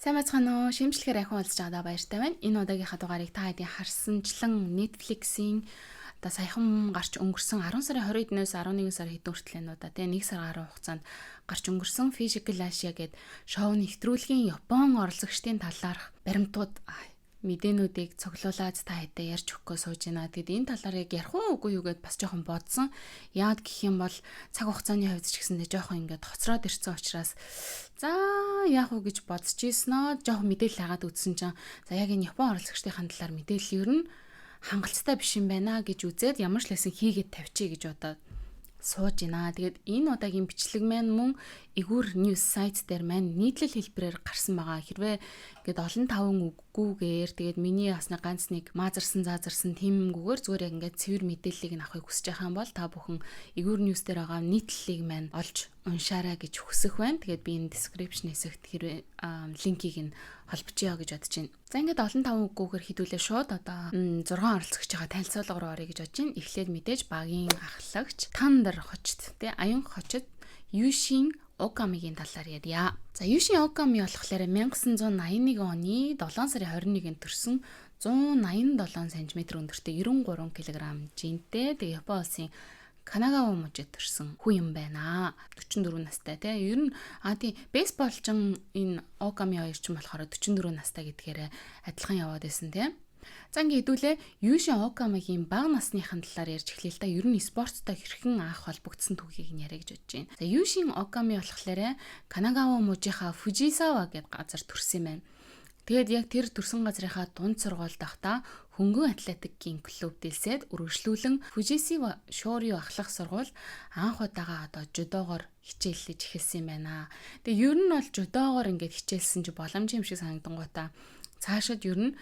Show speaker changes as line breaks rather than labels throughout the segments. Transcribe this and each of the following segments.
Сайн байцгаана уу? Шимжлэхээр ахин уулзж байгаадаа баяртай байна. Энэ удаагийнхаа дугаарыг та хэдийн харсанчлан Netflix-ийн одоо саяхан гарч өнгөрсөн 10 сарын 20-ноос 11 сар хэдэн хүртэл энэ удаа тийм 1 сар гаруй хугацаанд гарч өнгөрсөн Physical Asia гэдэг шоуны нэвтрүүлгийн Япон оролцогчдын талаарх баримтууд мэдээнүүдийг цуглуулад та хэдээ ярьж өгөхөө сууж байна. Тэгэд энэ талаар яг ярих уу үгүй юу гэд бас жоохон бодсон. Яад гэх юм бол цаг хугацааны хувьд ч гэсэндээ жоохон ингээд хоцроод ирсэн учраас за яах вэ гэж бодож ийсэн аа. Жоохон мэдээлэл хагаад үзсэн чинь за яг энэ Япон оролцогчдын талаар мэдээлэл ер нь хангалттай биш юм байна гэж үзээд ямар ч лсэн хийгээд тавьчих гэж бодоод сууж байна. Тэгээд энэ удаагийн бичлэг маань мөн Игүр News сайт дээр маань нийтлэл хэлбэрээр гарсан байгаа. Хэрвээ ингээд олон таван үггүйгээр тэгээд миний ясны ганц нэг маазарсан заазарсан тиймгүүгээр зүгээр яг ингээд цэвэр мэдээллийг нь авахыг хүсэж байгаа юм бол та бүхэн Игүр News дээр байгаа нийтлэлийг маань олж уншаарай гэж хүсэх байна. Тэгээд би энэ description хэсэгт хэрвээ линкийг нь холбочихъя гэж бодож байна. За ингээд олон таван үггүйгээр хідүүлээ шууд одоо 6 оролцогч байгаа танилцуулга руу орё гэж бодож байна. Эхлээд мэдээж багийн ахлагч Тандер хочт тий аян хочт Юшин Окамигийн талаар ярья. За Юшин Оками болохоор 1981 оны 7 сарын 21-нд төрсөн 187 см өндөртэй 93 кг жинтэй. Тэгээ Япон улсын Канагава мужид төрсэн хүн юм байна. 44 настай тий. Ер нь тийм бейсболчин энэ Оками хоёр ч болохоор 44 настай гэдгээрээ адилхан яваад байсан тий. За ингээ хэдүүлээ Юшин Окамигийн бага насныхын талаар ярьж эхлэе л да. Ер нь спорттой хэрхэн анх холбогдсон түүхийг нь яриа гэж бодож байна. За Юшин Оками болохоор Канагава мужийнхаа Фужисава гэдэг газар төрсэн юм байна. Тэгээд яг тэр төрсэн газрынхаа дунд сургуульд байхдаа хөнгөн атлетикийн клуб дэлсээд үргэлжлүүлэн Фужисава Шорио ахлах сургууль анх удаага одоо жудогоор хичээллэж эхэлсэн юм байна. Тэгээ ер нь бол жудогоор ингээд хичээлсэн чи боломж юм шиг санагдангуудаа цаашид ер нь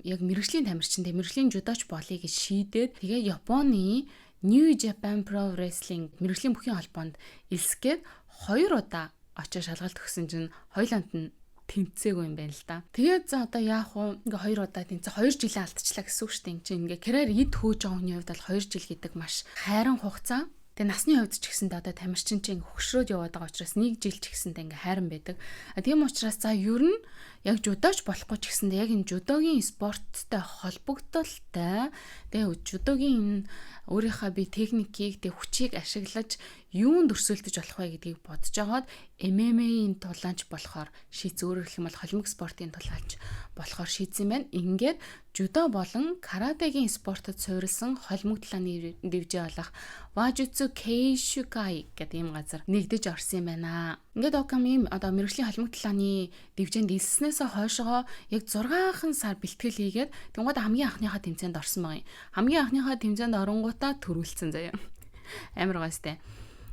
яг мэрэгжлийн тамирчинтэй мэрэгжлийн жудоч болъё гэж шийдээд тэгээ Японы New Japan Pro Wrestling мэрэгжлийн бүхий холбоонд элсгээд 2 удаа очиж шалгалт өгсөн чинь хоёуланд нь тэнцээгүй юм байна л да. Тэгээд за одоо яах вэ? Ингээ 2 удаа тэнцээ 2 жилээ алдчихлаа гэсэн үг шүү дээ. Ингээ ингээ карьер эд хөөж байгаа хүний хувьд бол 2 жил гэдэг маш хайран хугацаа. Тэгээ насны хувьд ч гэсэндээ одоо тамирчин чинь хөгшрөөд яваад байгаа учраас 1 жил ч гэсэндээ ингээ хайран байдаг. Тийм учраас за ер нь яг жудооч болохгүй ч гэсэндээ яг энэ жудогийн спорттой холбогдолтой тэгээ жудогийн өөрийнхөө бие техникийг тэг хүчийг ашиглаж юунд өрсөлдөж болох вэ гэдгийг бодож агаад MMA-ийн тулаанч болохоор шийдсэн. Өөрөөр хэлэх юм бол холимог спортын тулаанч болохоор шийдсэн байна. Ингээд жудо болон каратегийн спортод суурилсан холимог талааны дивжин болох Wajutsu Keishukai гэдэг ийм газар нэгдэж орсон юм байна. Ингээд Оками одоо мэрэгжлийн холимог талааны дивжинд элснээсээ хойшоо яг 6 сар бэлтгэл хийгээд тэнгууд хамгийн анхныхаа тэмцээнд орсон байгаа юм. Хамгийн анхныхаа тэмцээнд оронгуудаа төрүүлсэн заяа. Амар гоостэй.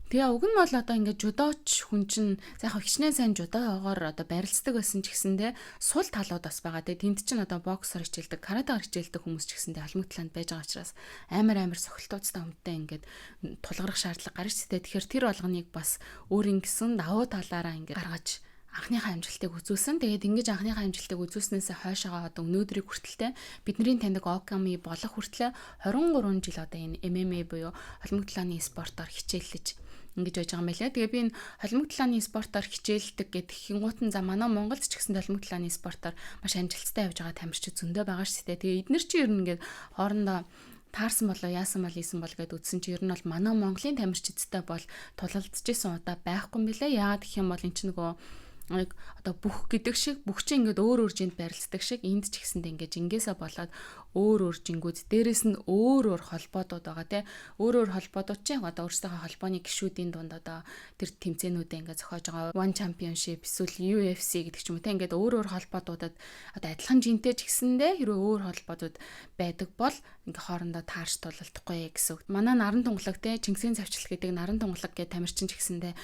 Тэгээ уг нь бол одоо ингээд жудооч хүн чинь яг хичнээн сайн жудоогоор одоо барилцдаг байсан ч гэсэндээ сул талууд бас байгаа. Тэгээ тэнд чинь одоо боксер хичээлдэг, каратегаар хичээлдэг хүмүүс ч гэсэндээ холимог талаанд байж байгаа учраас амар сохилтуудтай хүнтэй ингээд тулгарах шаардлага гарч ирсэн. Тэгэхээр тэр болгоныг бас өөрийн гэсэн давуу талаараа ингээд гаргаж анхныхаа амжилтыг үзүүлсэн. Тэгээд ингэж анхныхаа амжилтыг үзүүлснээс хойшоо одоо өнөөдрийг хүртэлтэй бидний таньдаг Оками болох хүртлээр 23 жил одоо энэ MMA буюу холимог талааны спортоор хичээллэж ингэж байж байгаа юм байлаа. Тэгээ би энэ холимог талааны спортоор хичээлдэг гэдэг хингуутан за манай Монголд ч гэсэн холимог талааны спортоор маш амжилттай явж байгаа тамирчид зөндөө байгаа шүү дээ. Тэгээ эдгээр чи ер нь ингээд хоорондоо таарсан болоо яасан бол ийсэн бол гэдээ үдсэн чи ер нь бол манай Монголын тамирчидтай бол тулалдж исэн удаа байхгүй юм билээ. Яагаад гэх юм бол эн чинь нөгөө одоо бүх гэдэг шиг бүх чинь ингээд өөр жинд барилцдаг шиг энд ч гэсэндээ ингээд жингээсээ болоод өөр жингүүд дээрэс нь өөр холбоодууд байгаа те өөр холбоодууд чинь одоо өөрсдийнхөө холбооны гишүүдийн дунд одоо тэр тэмцээнүүдэд ингээд зохиож байгаа One Championship эсвэл UFC гэдэг ч юм уу те ингээд өөр холбоодуудад одоо адилхан жинтэй ч гэсэндээ хэрвээ өөр холбоодууд байдаг бол ингээд хоорондоо таарч тулалдахгүй гэсэн үг. Манай наран тунгалаг те Чингисийн цавчлал гэдэг наран тунгалаг гэдэг тамирчин ч гэсэндээ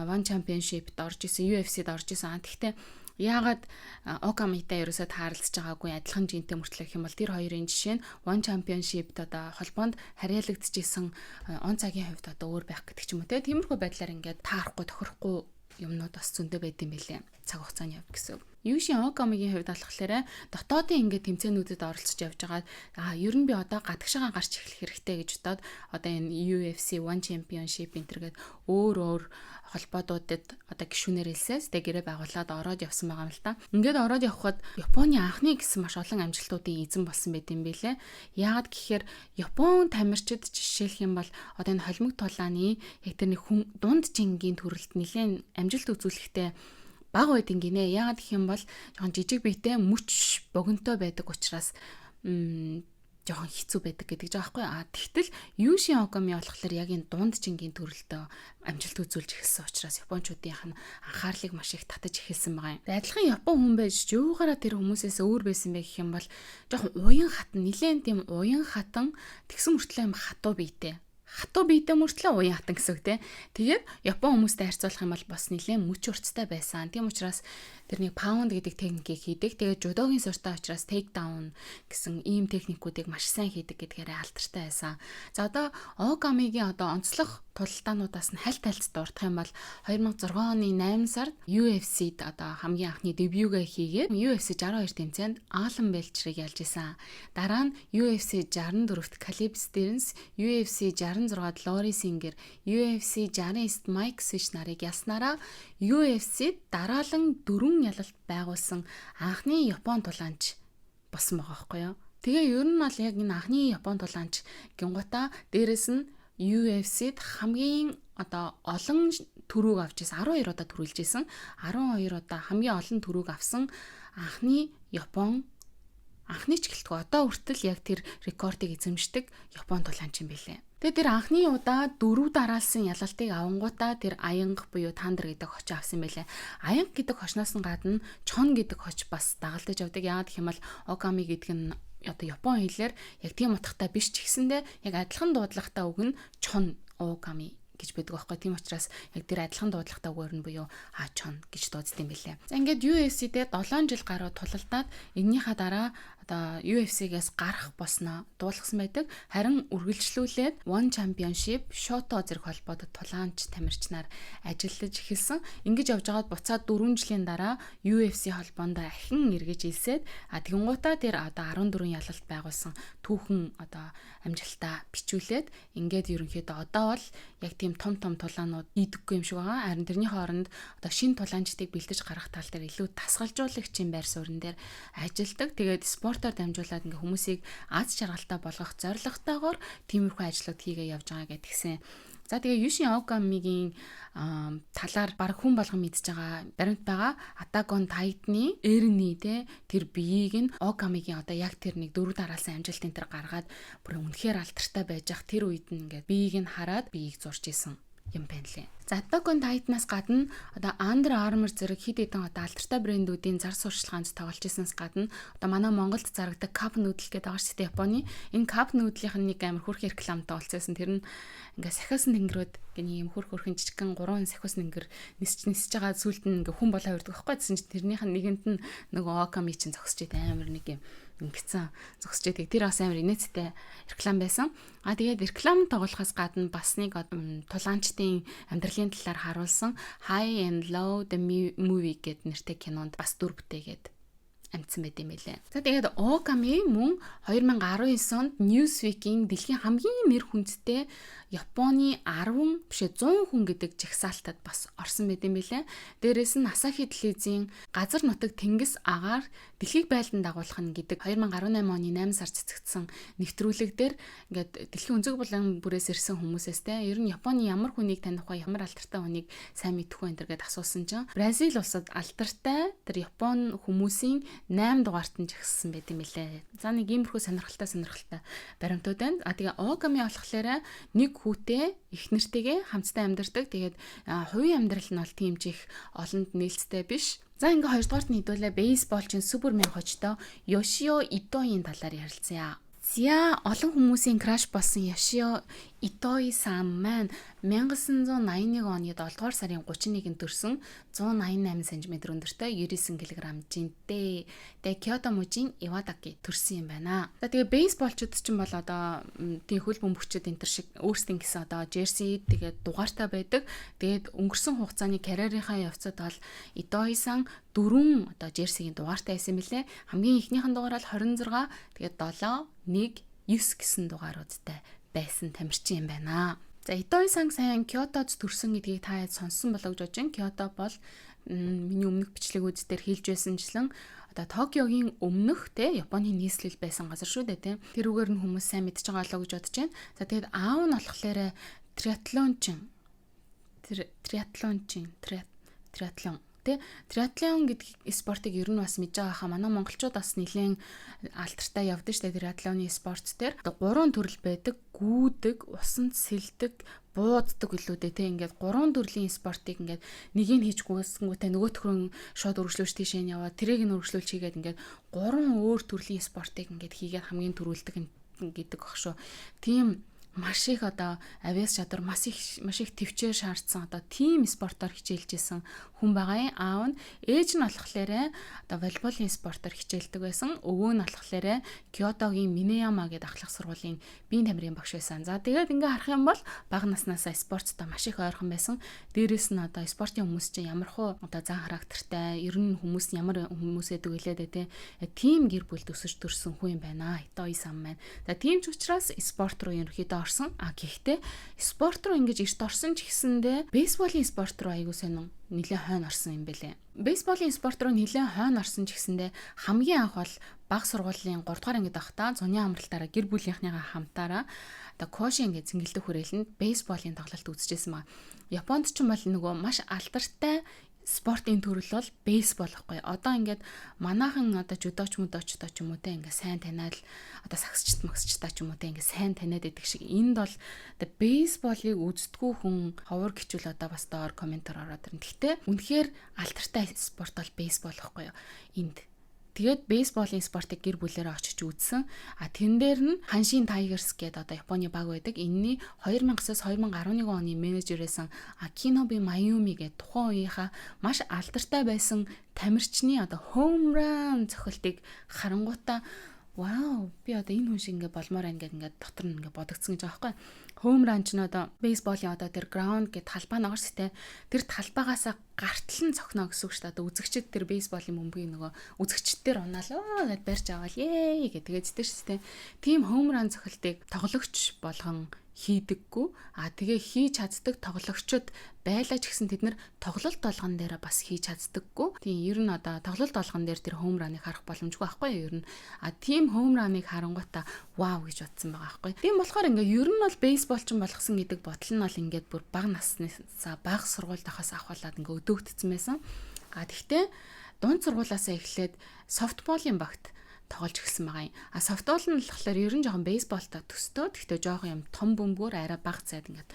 One Championship-д орж исэн UFC-д орж исэн. Гэхдээ яагаад Окамитай ерөөсөө тааралцж байгаагүй адилхан жинтэй мөртлөө гэх юм бол тэр хоёрын жишээ нь One Championship-д одоо холбоонд харьяалагдчихсэн он цагийн хувьд одоо өөр байх гэдэг ч юм уу те тиймэрхүү байдлаар ингээд таарахгүй тохирохгүй юмнууд бас зөндөө байд юм билээ цаг хугацааны хувьд гэсэн. Юши Окамигийн хувьд болохоор дотоодын ингээд тэмцээнүүдэд оролцож явж байгаа. Ер нь би одоо гадагшаага гарч эхлэх хэрэгтэй гэж бодоод одоо энэ UFC One Championship энтергээд өөр холбоодуудад одоо гишүүнээр хэлсээс гэрээ байгуулад ороод явсан байгаа юм л та. Ингээд ороод явхад Японы анхны гэсэн маш олон амжилтуудын эзэн болсон байт юм билэ. Яагаад гэхээр Япон тамирчид жишээлх юм бол одоо энэ холимог тулааны яг тэр нэг хүн дунд жингийн төрөлт нэлээд амжилт үзүүлэхтэй баг байдин гинэ. Яагаад гэх юм бол жоохон жижиг биетэй мөч богинтой байдаг учраас жоохон хэцүү байдаг гэдэг жаа байхгүй. Тэгтэл Юши Оками болохоор яг энэ дунд жингийн төрөлтөө амжилт үзүүлж эхэлсэн учраас японочдын анхаарлыг маш их татаж эхэлсэн байгаа юм. Адилхан япон хүн байж юугаараа тэр хүмүүсээс өөр байсан бэ гэх юм бол жоохон уян хатан, нилээн тийм уян хатан тэгсэн мөртлөө юм хатуу биетэй. Хатуу биетэй мөртлөө уян хатан гэсэн үг те. Тэгээд япон хүмүүстэй харьцуулах юм бол бас нэлээд мөч урцтай байсан. Тийм учраас тэр нэг паунд гэдэг техникийг хийдэг. Тэгээд жудогийн суртаа учраас take down гэсэн ийм техникүүдийг маш сайн хийдэг гэдгээрээ алдартай байсан. За одоо Окамигийн одоо онцлог тултаануудаас нь хальт дурдах юм бол 2006 оны 8 сард UFC-д одоо хамгийн анхны дебюгээ хийгээд UFC 62 тэмцээнд Алан Белчрийг ялж исэн. Дараа нь UFC 64-т Caleb Stearns, UFC 66-д Lori Singer, UFC 69-д Mike Switch нарыг ялснараа UFC-д дараалан 4 ялалт байгуулсан анхны Япон тулаанч болсон байгаа байхгүй юу. Тэгээ ер нь бол яг энэ анхны Япон тулаанч гингута дээрэс нь UFC-д хамгийн одоо олон төрөг авч ирсэн 12 удаа төрүүлж ирсэн 12 удаа хамгийн олон төрөг авсан анхны Япон анхны ч гэлтгүй одоо хүртэл яг тэр рекордыг эзэмшдэг Япон тулаанч юм билээ. Тэгээ тэр анхны удаа 4 дараалсан ялалтыг авангуудаа тэр аянга буюу тандер гэдэг хоч авсан байлээ. Аянга гэдэг хочноос нь гадна чон гэдэг хоч бас дагалдаж явдаг. Яагаад гэх юм бол Оками гэдэг нь одоо Япон хэлээр яг тийм утгатай биш ч гэсэндээ яг адилхан дуудлагатай үг нь чон Оками гэж байдаг байхгүй. Тийм учраас яг тэр адилхан дуудлагатай үгээр нь буюу чон гэж дуудсан юм билээ. За ингээд UFC-д 7 жил гаруй тулалдаад энэнийхаа дараа одоо UFC-гээс гарах болсноо дуулгасан байдаг. Харин үргэлжлүүлээд One Championship, Shooto зэрэг холбоотой тулаанч тамирчнаар ажиллаж эхэлсэн. Ингэж явж байгаад буцаад 4 жилийн дараа UFC холбоонд ахин эргэж илсээд тэгэнгуутаа тэр одоо 14 ялалт байгуулсан түүхэн одоо амжилтаа бичүүлээд ингээд ерөнхийдөө одоо бол яг тийм том тулаанууд ийдэггүй юм шиг байгаа. Харин тэрний хооронд одоо шинэ тулаанчдыг бэлдэж гаргах тал дээр илүү тасгалжуулагчийн байр суурин дээр ажилдаг. Тэгээд спортоор дамжуулаад ингээ хүмүүсийг аз жаргалтай болгох зорилготойгоор тиймэрхүү ажлууд хийгээ явж байгаа гэдгсэн. За тэгээ Юши Окамигийн талаар баг хүн болгон мэдж байгаа баримт байгаа. Attack on Titan-ы Эрни тэр биеийг нь Окамигийн одоо яг тэр нэг 4 дараалсан амжилтын тэр гаргаад бүр үнэхээр алдартай байж ах тэр үед нь ингээд биеийг нь хараад биеийг зурж исэн юм байна лээ. За Attack on Titan-аас гадна одоо Under Armour зэрэг хэд хэдэн одоо алдартай брэндүүдийн зар сурчлаганд тоглож ирсэнс гадна одоо манай Монголд зарагддаг Cup Noodle гэдэг байгаа шүү дээ Японы. Энэ Cup Noodle-ийн нэг амар хүрх рекламтай болцсон. Тэр нь ингээ сахиус нэнгэрүүд гэнэ юм хүрхэн жижигхэн 3 сахиус нэнгэр нисэж байгаа сүлд нь ингээ хүн болоо өрдөг байхгүй гэсэн чинь тэрнийх нь нэгэнд нь нөгөө Оками чинь зогсож байт амар нэг юм ингэсэн зогсож байдаг. Тэр бас амар инээдтэй реклам байсан. Тэгээд реклам тоглохоос гадна бас нэг тулаанчдын амьдралын талаар харуулсан High and Low the Movie гэдэг нэртэй кинонд бас дүр бүтээгээд амтсан байт юм билээ. За тэгээд Оками мөн 2019 онд Newsweek-ийн дэлхийн хамгийн нэр хүндтэй Японы 10 биш 100 хүн гэдэг жагсаалтад бас орсон байт юм билээ. Дээрээс нь Asahi телевизийн газар нутаг тэнгис агаар дэлхийг байлдан дагуулах нь гэдэг 2018 оны 8 сард цэцэгдсэн нэвтрүүлэг дээр ингээд дэлхийн өнцөг булан бүрээс ирсэн хүмүүсээс ер нь Японы ямар хүнийг таних вэ, ямар алдартай хүнийг сайн мэдэх вэ гэдэргээд асуусан чинь Бразил улсад алдартай тэр Япон хүмүүсийн 8 дугаарт нь жагссан байт юм билээ. За нэг иймэрхүү сонирхолтой баримтууд байна. Тэгээ Оками болохоор нэг хүүтэй их нэртэйгээ хамтдаа амьдардаг. Тэгээд хувийн амьдрал нь бол тийм ч их олонд нээлттэй биш. За ингээ хоёрдугаарт нь хэдүүлээ бейсболчин Супермен хочтой Yoshio Itoийн талаар ярилцъя. За олон хүмүүсийн краш болсон Yoshio Итои-сан маань 1981 оны 7 дугаар сарын 31-нд төрсөн 188 см өндөртэй 99 кг жинтэй. Тэгээ Кёто мужийн Ивадаки төрсэн юм байна. За тэгээ бейсболчууд ч юм бол одоо тийм хөл бөмбөгчд энэ төр шиг өөрсдийн гэсэн одоо жерси тэгээд дугаартай байдаг. Тэгээд өнгөрсөн хугацааны карьерийнхаа явцад бол Итои-сан 4 одоо жерсигийн дугаартай байсан мөлий. Хамгийн ихнийхэн дугаар бол 26, тэгээд 7, 1, 9 гэсэн дугааруудтай байсан тамирчин юм байна. За Итои-сан сайн Кёотод төрсөн гэдгийг та хэд сонссон болов гэж бодож байна. Кёто бол миний өмнөх бичлэгүүд дээр хэлж байсанчлан одоо Токиогийн өмнөх те Японы нийслэл байсан газар шүү дээ те. Тэрүүгээр нь хүмүүс сайн мэдж байгаа болов гэж бодож байна. За тэгээд аав нь болохоор триатлон тэ триатлон гэдэг спортыг ер нь бас мэдж байгаа хаа манай монголчууд бас нэлээд алдартай явдсан шүү дээ триатлоны спорт дээр 3 төрөл байдаг: гүйдэг, усанд сэлдэг, бууддаг гэлүүдээ тэ ингээд 3 төрлийн спортыг ингээд нэгийг хийж гүйсэнгүүтээ нөгөөх нь шууд өргөжлүүлж тийшээ нь яваад тэрийг нь өргөжлүүлж хийгээд ингээд 3 өөр төрлийн спортыг ингээд хийгээд хамгийн түрүүлдэг гэдэг баг шүү. Тийм маш их одоо авиас чадвар маш их төвчээр шаардсан одоо тим спортоор хичээлжсэн хүн байгаа юм. Аав нь ээж нь болохоор одоо волейболын спортоор хичээлдэг байсан. Өвөө нь болохоор Кёотогийн Минаяма гэдэг ахлах сургуулийн биеийн тамирын багш байсан. За тэгээд ингээ харах юм бол бага наснаасаа спорттой маш их ойрхон байсан. Дээрээс нь одоо спортын хүмүүс чинь ямар хуу одоо зан характертай, ер нь хүмүүс ямар хүмүүс эдэг үлээд тэ тим гэр бүлд өсөж төрсэн хүн юм байна. Итои-сан маань. За тийм ч учраас спорт руу ерөнхийдөө орсон. Гэхдээ спорт руу ингэж эрт орсон ч гэсэндээ бейсболын спорт руу аягүй сонин нэлээд хойно орсон юм бэлээ. Бейсболын спорт руу нэлээд хойно орсон ч гэсэндээ хамгийн анх бол бага сургуулийн 3 дугаар ангид байхдаа зуны амралтаараа гэр бүлийнхнийгаа хамтаараа одоо коши ингэ цэнгэлдэх хүрээлэнд бейсболын тоглолт үзчихсэн ба. Японд ч юм бол нөгөө маш алдартай спортын төрөл бол бейсбол гэхгүй. Одоо ингээд манайхан одоо жүдоч мөдочтой ч юм уу те ингээд сайн таниад одоо сагсчт магсчтай ч юм уу те ингээд сайн таниад байдаг шиг энд бол одоо бейсболыг үздэггүй хүн ховор гिचүүл одоо бас доор комментар ороод ирнэ. Гэхдээ үнэхээр алдартай спорт бол бейсбол гэхгүй. Энд тэгээд бейсболын спортыг гэр бүлээрээ очиж үзсэн. Тэн дээр нь Ханшин Тайгерс гэдэг одоо Японы баг байдаг. Энэний 2009-с 2011 оны менежерээсэн Акиноби Маюми гэдэг тухайн үеийнхаа маш алдартай байсан тамирчны одоо хоум ран цохилтыг харангуйтаа вау би одоо энэ хүн шиг ингээ болмоор ингээ дотор нь ингээ бодогдсон гэж байгаа байхгүй. Хоум ран ч нь одоо бейсболын одоо тэр граунд гэдэг талбай ногоостэй тэр талбайгаасаа гартал нь цохно гэсэн үг шүү дээ. Одоо үзэгчд тэр бейсболын бөмбөгийн нөгөө үзэгчдээр унаалаа гэд барьж аваад ээ гэдэг зэтэй шүү дээ. Тим хоум ран цохилтыг тоглогч болгон хийдэггүй. Тэгээ хийж чаддаг тоглогчид байлаа ч гэсэн тэд нар тоглолт болгон дээр бас хийж чаддаггүй. Тийм ер нь одоо тоглолт болгон дээр тэр хоум раныг харах боломжгүй байхгүй юу ер нь. Тийм хоум раныг харангуйтаа вау гэж бодсон байгаа байхгүй. Тийм болохоор ингээ ер нь бол бейсболч болгосон гэдэг бодол нь бол ингээд бүр бага наснасаа бага сургуульд ахаас авахуулаад ингээ өдөөгдсөн байсан. Тэгтээ дунд сургуулаасаа эхлээд софтболын багт тоглож гисэн байгаа юм. Софтбол нь болохоор ер нь жоохон бейсболтой төстэй. Гэхдээ жоохон юм том бөмбөөр арай бага зайд ингээд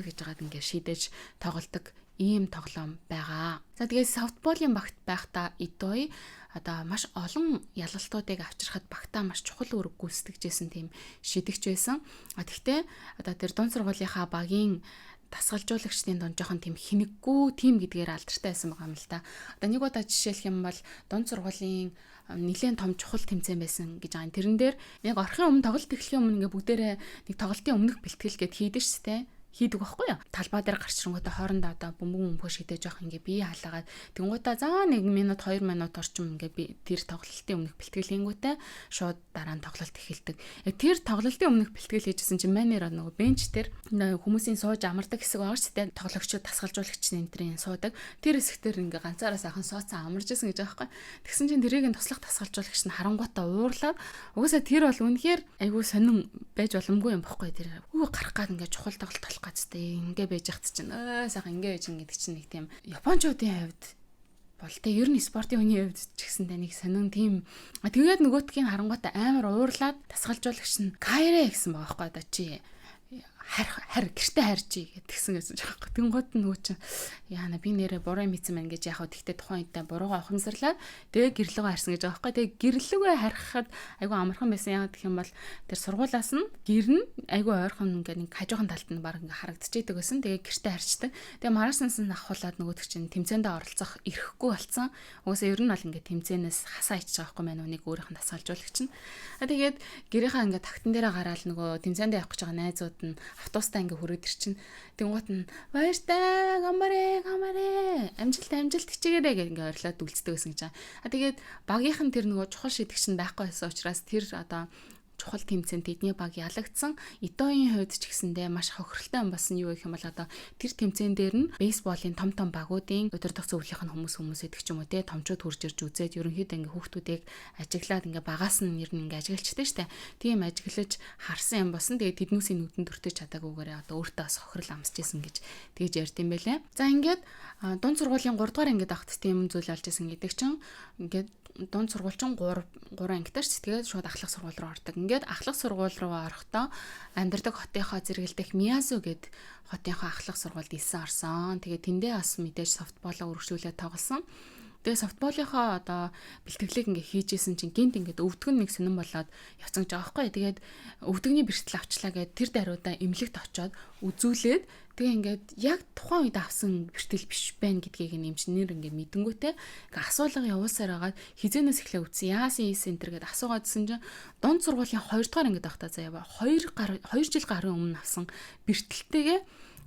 гэж байгаад ингээд шидэж тоглодог ийм тоглоом байгаа. За тэгээд софтболын багт байхдаа Итои одоо маш олон ялалтуудыг авчирхад багтаа маш чухал үүрэг гүйцэтгэжсэн тийм шидэгч байсан. Тэгтээ одоо тэр дунд сургуулийнхаа багийн дасгалжуулагчдын донд жоохон тийм хинэггүй тим гэдгээр алдартай байсан байгаа юм л да. Одоо нэг удаа жишээлх юм бол дунд сургуулийн нэлээд том чухал тэмцээн байсан гэж байгаа. Тэрэн дээр яг орохын өмнө тоглолт эхлэхийн өмнө ингээ бүгдээрээ нэг тоглолтын өмнөх бэлтгэл гэд хийдэж штэ. Хийдэг байхгүй юу? Талбай дээр гарчрангуудаа хоорондоо одоо бөмбөг шидэж явах ингээ бие халаагаад тэнгуудаа заа 1 минут 2 минут орчим ингээ би тэр тоглолтын өмнөх бэлтгэл хийнгүүтээ шууд дараа нь тоглолт эхэлдэг. Тэр тоглолтын өмнөх бэлтгэл хийжсэн чинь манер нөгөө бенч дээр хүмүүсийн сууж амардаг хэсэг байгаа шүү дээ. Тоглогчид дасгалжуулагч нэмтрийн суудаг. Тэр хэсэгтэр ингээ ганцаараа сайхан суудсан амаржсэн гэж байгаа байхгүй. Тэгсэн чинь тэрийг нь туслах дасгалжуулагч нь харангуйтаа уурлаад угаасаа тэр бол үнэхээр айгүй сонин байж боломгүй юм байхгүй тэр. Гарах гад ингээ чухал тоглолт гацтай ингээ байж хат чинь сайхан ингээ байж гэдэг чинь нэг тийм японочдын хувьд бол тэ ер нь спортын хүний хувьд ч гэсэндээ нэг сонин тийм тэгээд нөгөөтгийн харангуйтай амар уурлаад дасгалжуулагч нь кайрэ гэсэн байгаа байхгүй одоо чи гэртээ харьжий гэдгсэн гэсэн жоохгүй. Тэнгууд нь нөгөө чинь яана би нэрээ буруу мэдсэн мэн гэж яхав тэгтээ тухайн үедээ буруугаа ухамсарлаад тэгээ гэрлүүгээ харсан гэж байгаа байхгүй. Тэгээ гэрлүүгээ харихад айгүй амархан байсан. Яагаад гэх юм бол тэр сургуулаас нь гэр нь айгүй ойрхон ингээд нэг хажуухан талд нь баг ингээд харагдчихэйдэг байсан. Тэгээ гэртээ харьцдаг. Тэгээ мараснаас нь ахуулаад нөгөөдөг чинь тэмцээндээ оролцох ирэхгүй болсон. Угаасаа ер нь бол ингээд тэмцээнээс хасаа ичж байгаа байхгүй мэн үнийг өөрийнх нь дасгалжуулагч нь. Тэгээд гэрийнхаа ингээд тагтан дээрээ гараал нөгөө тэмцээндээ явах гэж байгаа найзууд нь автобустай ингээ хүрээд ирчин. Тэнгуут нь баяртай гамарэ амжилт хичээгээрэй гэх ингээ ойрлоод үлддэг гэсэн гэж байгаа. Тэгээд багийнхан тэр нөгөө чухал шидэгч нь байхгүй байсан учраас тэр одоо чухал тэмцээнд тэдний баг ялагдсан. Итогийн хувьд ч гэсэндээ маш хохиролтой юм болсон юу гэх юм бол одоо тэр тэмцээн дээр нь бейсболын том багуудын удирдах зөвлөлийн хүмүүс идэх ч юм уу те томчууд хурж ирж үзээд ерөнхийдөө ингээ хүүхдүүдийг ажиглаад ингээ багаас нь нэр нь ингээ ажиглчихдээ штэ. Тийм ажиглаж харсан юм болсон. Тэгээд тэднүүсийн нүдэнд өртөж чадаагүйгээр одоо өөртөө бас хохирол амсч исэн гэж тэгж ярьд юм байлээ. За ингээд дунд сургуулийн 3 дугаар ангид авахт тийм зүйл олж исэн гэдэг чинь ингээд дунд сургуульчин 3 ангитаарч тэгээд шууд ахлах сургууль руу ордог. Ингээд ахлах сургууль руу орохдоо амьдардаг хотынхоо зэрэгэлдэх Миязу гэд хотынхоо ахлах сургуульд илсэн орсон. Тэгээд тэндээ бас мэдээж софтболоо үргэлжлүүлээд тоглосон. Тэгээ софтболынхоо одоо бэлтгэлийг ингээ хийжсэн чинь гинт ингээд өвдгөн нэг сонирн болоод явцсан гэж байгаа байхгүй. Тэгээд өвдөгний бэртэл авчлаа гэд тэр даруйдаа эмнэлэгт очиод үзүүлээд тэгээ ингээд яг тухайн үед авсан бэртэл биш байна гэдгийг нэмчнэр ингээд мэдэнгүүтээ ингээ асуулга явуулсаар агаад хизэнээс эхлээ үтсэн яасан центр гэд асуугаадсэн чинь дунд сургуулийн 2 дугаар ангид байхдаа заяа 2 жил гарын өмнө авсан бэртэлтэйгээ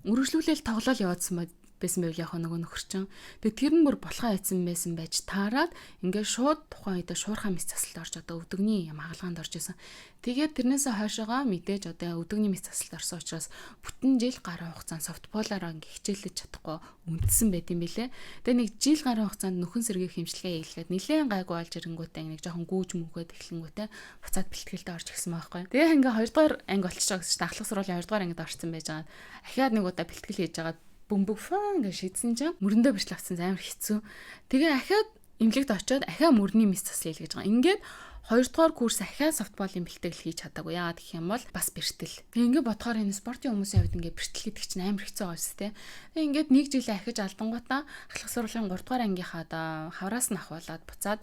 үргэлжлүүлэл тоглоал яваадсан байсан байв яг нөгөө нөхөрчин. Тэгээ тэр нь бүр болохоо айцсан байсан байж таарад ингээд шууд тухайн үедээ шуурхай мэс засалд орж одоо өвдөгний юм хагалгаанд орж исэн. Тэгээд тэрнээсээ хойшоогоо мэдээж одоо өвдөгний мэс засалд орсон учраас бүтэн жил гарын хугацаанд софтболоор ингээ хичээлж чадахгүй үндсэн байт юм билэ. Тэгээ нэг жил гарын хугацаанд нөхөн сэргийн хэмжлэгээ хийлгээд нэлээд гайгүй болж ирэнгүүтээ нэг жоохон гүүж мөнгөд эхлэнгүүтээ буцаад бэлтгэлдээ орж ирсэн байхгүй. Тэгээ ингээ 2 дугаар анги болчихж байгаа гэсэн чинь ахлах сургуулийн 2 дугаар ангид орсон байж байгаа. Ахиад нэг удаа бэлтгэл хийж байгаа бөмбөг фаа гэж шийдсэн чинь мөрөндөө бэртэл авсан амар хэцүү. Тэгээ ахиад эмнэлэгт очиод ахиа мөрний мэс засал хийж байгаа. Ингээд 2 дугаар курс ахиа софтболын бэлтгэл хийж чадаагүй. Яагаад гэх юм бол бас бэртэл. Тэгээ ингээд бодохоор энэ спортын хүмүүсийн хувьд ингээд бэртэл гэдэг чинь амар хэцүү байгаа шүү дээ. Тэгээ ингээд нэг жилээ ахиж алдангуудаа ахлах сургуулийн 3 дугаар ангийнхаа одоо хавраас нь ахуулаад буцаад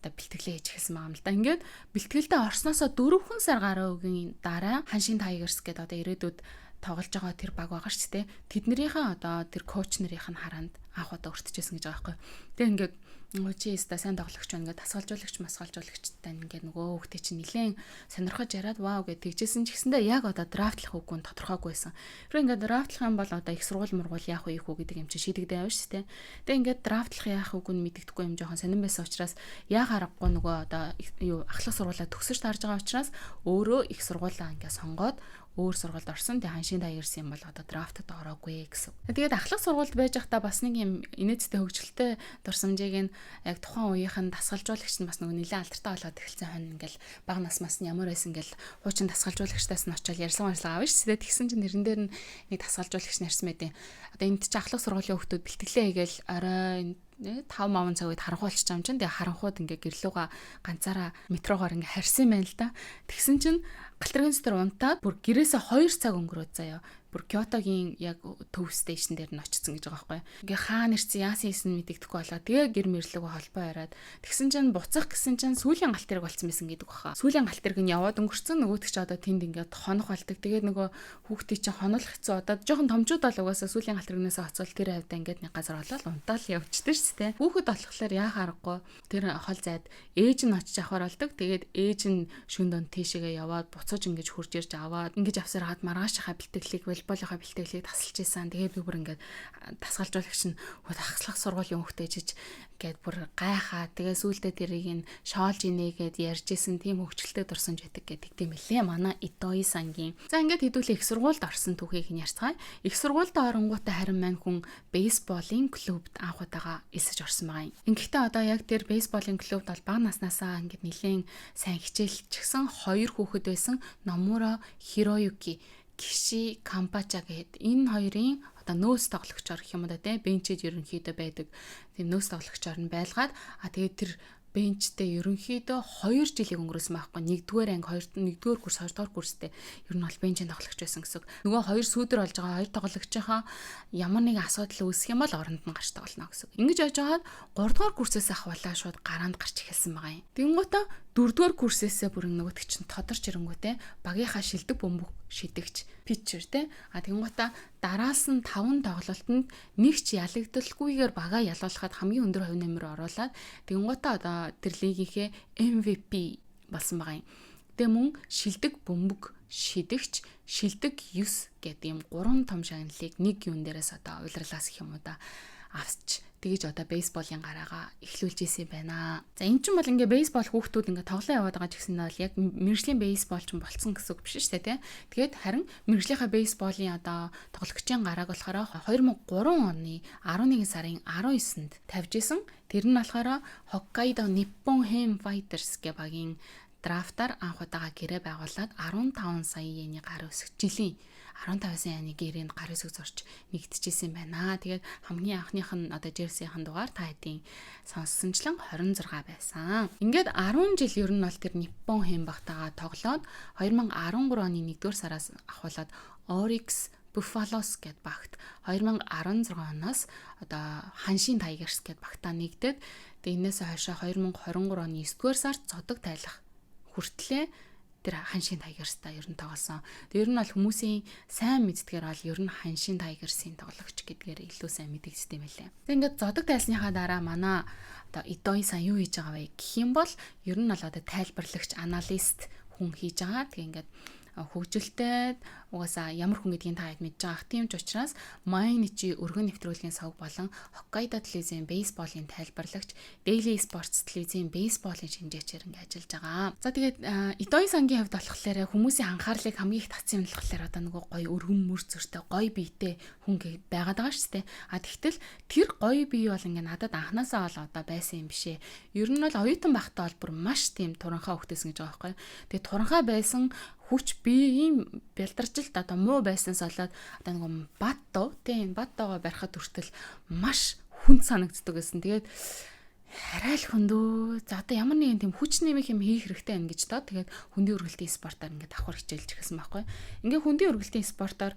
одоо бэлтгэлээ хийж эхэлсэн байгаа юм л да. Ингээд бэлтгэлдээ орсноосоо 4 сар гаруй үгийн дараа Ханшин Тайгерс гэдэг одоо ирээдүйд тоглож байгаа тэр баг байгаа шүү дээ. Тэднэрийнхээ одоо тэр коуч нарын харанд анх удаа өртөжсэн гэж байгаа байхгүй. Тэгээ ингээд нөгөө чи яста сайн тоглогч байна ингээд дасгалжуулагч масгалжуулагчтай ингээд нөгөө хүүхдээ чинь нилээн сонирхож яриад вау гэж тэгжсэн ч гэсэндээ яг одоо драфтлах үгүй нь тодорхойгүй байсан. Тэр ингээд драфтлах юм бол одоо их сургууль мургуул яах вэ гэдэг юм чи шийдэгдээ явна шүү дээ. Тэгээ ингээд драфтлах яах үгүй нь мэддэггүй юм жоохон сонирн байсан учраас яах аргагүй нөгөө одоо юу ахлах сургуулаа төгсөж таарж байгаа учраас өөрөө их сургуулаа ингээд сонгоод өөр сургуульд орсон. Тэгээ Ханшин Тайгерс юм бол одоо драфтад ороогүй гэсэн. Тэгээд ахлах сургуульд байж байхдаа бас нэг юм инээдтэй хөгжилтэй дурсамжийг нь яг тухайн үеийнхэн дасгалжуулагч нь бас нөгөө нэлээд алдартай болоод эхэлсэн хань ингээл бага насмаас нь ямар байсан ингээл хуучин дасгалжуулагчтаас нь очиод ярьслан авна шүү дээ. Тэгсэн чинь нэрэн дээр нь нэг дасгалжуулагч нарсан байдیں۔ Одоо энд чинь ахлах сургуулийн хүмүүс бэлтгэлээ хийгээл орой 5 цаг үед харанхуулчих юм чинь тэгээ харанхууд ингээ гэрлүүга ганцаараа метрогоор ингээ харьсан байна л да. Тэгсэн чинь галтрын дотор унтаад бүр гэрээсээ 2 цаг өнгөрөөд заяа. Бүр Кёотогийн яг төв стейшн дээр нь очсон гэж байгаа байхгүй. Ингээ хаана ирсэн яасан хийсэн мэдэгдэхгүй болоо. Тэгээ гэр мэрлэгөө холбоо яриад тэгсэн чинь буцах гэсэн чинь сүүлийн галт тэрэг болцсон байсан гэдэг баха. Сүүлийн галт тэрэг нь яваад өнгөрцөн нөгөөдөг чи одоо тэнд ингээ хонох болдог. Тэгээд нөгөө хүүхдийн чинь хонолох хэцүү одоо жоохон томчууд бол угаасаа сүүлийн галт тэрэгнээс оцвол тэр хавьда ингээ нэг газар олоод унтаал явчихдаг шүү дээ. Хүүхэд болохоор яах аргагүй тэр хол зайд ээж нь очиж авахар болдог. Тэгээд ээж нь шүн донд тийшээгээ яваад буцаж ингэж хурж ирж аваад ингэж авсаар хаад маргаашийнхаа бэлтгэлийг волейболынхаа бэлтгэлийг тасалж ийсэн. Тэгээд би бүр ингээд дасгалжуулагч нь ахлах сургуулийн хүүхдтэйжиж гээд бүр гайхаа. Тэгээ сүүлдээ тэрийг нь шоолж инээгээд ярьж исэн тийм хөвчлөлтэй дурсамж байдаг гэдэг юм лээ. Манай Итои сангийн. За ингээд хэдүүлээ их сургуульд орсон түүхийг нь ярьцгаая. Их сургуульд оронгуудаа харин мань хүн бейсболын клубт анх удаага элсэж орсон байгаа юм. Ингээд одоо яг тэр бейсболын клубт бол бага наснаасаа ингээд нэлээд сайн хичээлчихсэн 2 хүүхэд байсан Номура Хироюки Киши Кампача гэдэг энэ хоёрын одоо нөөц тоглогчор гэх юм да те бенчэд ерөнхийдөө байдаг тийм нөөц тоглогчор нь байлгаад тэгээд тэр бенчтэй ерөнхийдөө 2 жилийг өнгөрөөсөн байхгүй. 1-р анги, 1-р курс, 2-р курстэй ер нь бол бенчийн тоглогч байсан гэсэн. Нөгөө 2 сүүдэр болж байгаа 2 тоглогчийнхаа ямар нэгэн асуудал үүсэх юм бол оронд нь гарч тоглоно гэсэн. Ингэж явж байгаад 3-р курсээс ахвалаа шууд гараанд гарч эхэлсэн байгаа юм. Тэнгуутаа 4-р курсээсээ бүр нөгөөт чинь тодорч ирэнгүүтээ багийнхаа шилдэг бөмбөг шидэгч питчер те. Тэнгуутаа дараас нь 5 тоглолтод нэг ч ялагдaltaгүйгээр багаа ялуулахад хамгийн өндөр хувь нэмэр оруулаад тэнгуутаа одоо тэр лигийнхээ MVP болсон байгаа юм. Тэгээ мөн шилдэг бөмбөг шидэгч, шилдэг 9 гэдэг юм 3 том шагналыг нэг юун дээрээс одоо уйлралаас гэх юм уу да авч тэгэж одоо бейсболын гараагаа эхлүүлж исэн байна. За эн чинь бол ингээ бейсбол хүүхдүүд ингээ тоглоо яваад байгаа ч гэсэн нь бол яг мэрэгжлийн бейсбол ч болсон гэсэн үг биш шүү дээ тий. Тэгээд харин мэрэгжлийнхаа бейсболын одоо тоглогчийн гарааг болохоор 2003 оны 11 сарын 19-нд тавьж исэн. Тэр нь болохоор Hokkaido Nippon Hen Fighters гэх багийн драфтаар анх удаага гэрээ байгуулад 15 сая йений гар өсгөх жилийн 15 сая йений гэрээнд гар өсгөх зорч нэгдэжсэн байна. Тэгээд хамгийн анхных нь одоо Жерсийн дугаар та хэдийн сонссончлан 26 байсан. Ингээд 10 жил ер нь бол тэр Nippon Hen багтаага тоглоод 2013 оны 1-р сараас ахуулаад Oryx Buffaloes гэд багт 2016 оноос одоо Hanshin Tigers гэд багтаа нэгдээд тэгээд энээс хойшоо 2023 оны 9-р сард цодог тайлах хүртлээ тэр Hanshin Tigers-та ер нь тоглосон. Тэр ер нь бол хүмүүсийн сайн мэддгээр бол ер нь Hanshin Tigers-ийн тоглогч гэдгээр илүү сайн мэдэгдсэн юм байлээ. Тэг ингээд зодог тайлсныхаа дараа манай одоо Идои сан юу хийж байгаа вэ гэх юм бол ер нь бол одоо тайлбарлагч, аналист хүн хийж байгаа. Тэг ингээд хөгжилтэй угаасаа ямар хүн гэдгийг та хэд мэдж байгаа. Тийм ч учраас Mainichi өргөн нэвтрүүлгийн сувг болон Hokkaido телевизийн бейсболын тайлбарлагч, Daily Sports телевизийн бейсболын шинжээчээр ингээд ажиллаж байгаа. За тэгээд Idoi сангийн хувьд болохоор хүмүүсийн анхаарлыг хамгийн их татсан юм болохоор одоо нөгөө гоё өргөн мөр зөртэй гоё биетэй хүн байгаад байгаа шүү дээ. Тэгтэл тэр гоё бие бол ингээд надад анханасаа бол одоо байсан юм бишээ. Ер нь бол оюутан байхдаа бол бүр маш тийм туранхай хөвгтэйсэн гэж байгаа байхгүй. Тэгээд туранхай байсан хүч биеийн бэлдаржилт одоо муу байснаас болоод одоо нэг бат доогоо барихад хүртэл маш хүнд санагддаг гэсэн. Тэгээд арай л хөндөө. За одоо ямар нэгэн тийм хүч нэмэх юм хийх хэрэгтэй байна гэж тоо. Тэгээд хөндийн үргэлтийн спортоор ингээд давхар хичээлж эхэлсэн байхгүй. Ингээд хөндийн үргэлтийн спортоор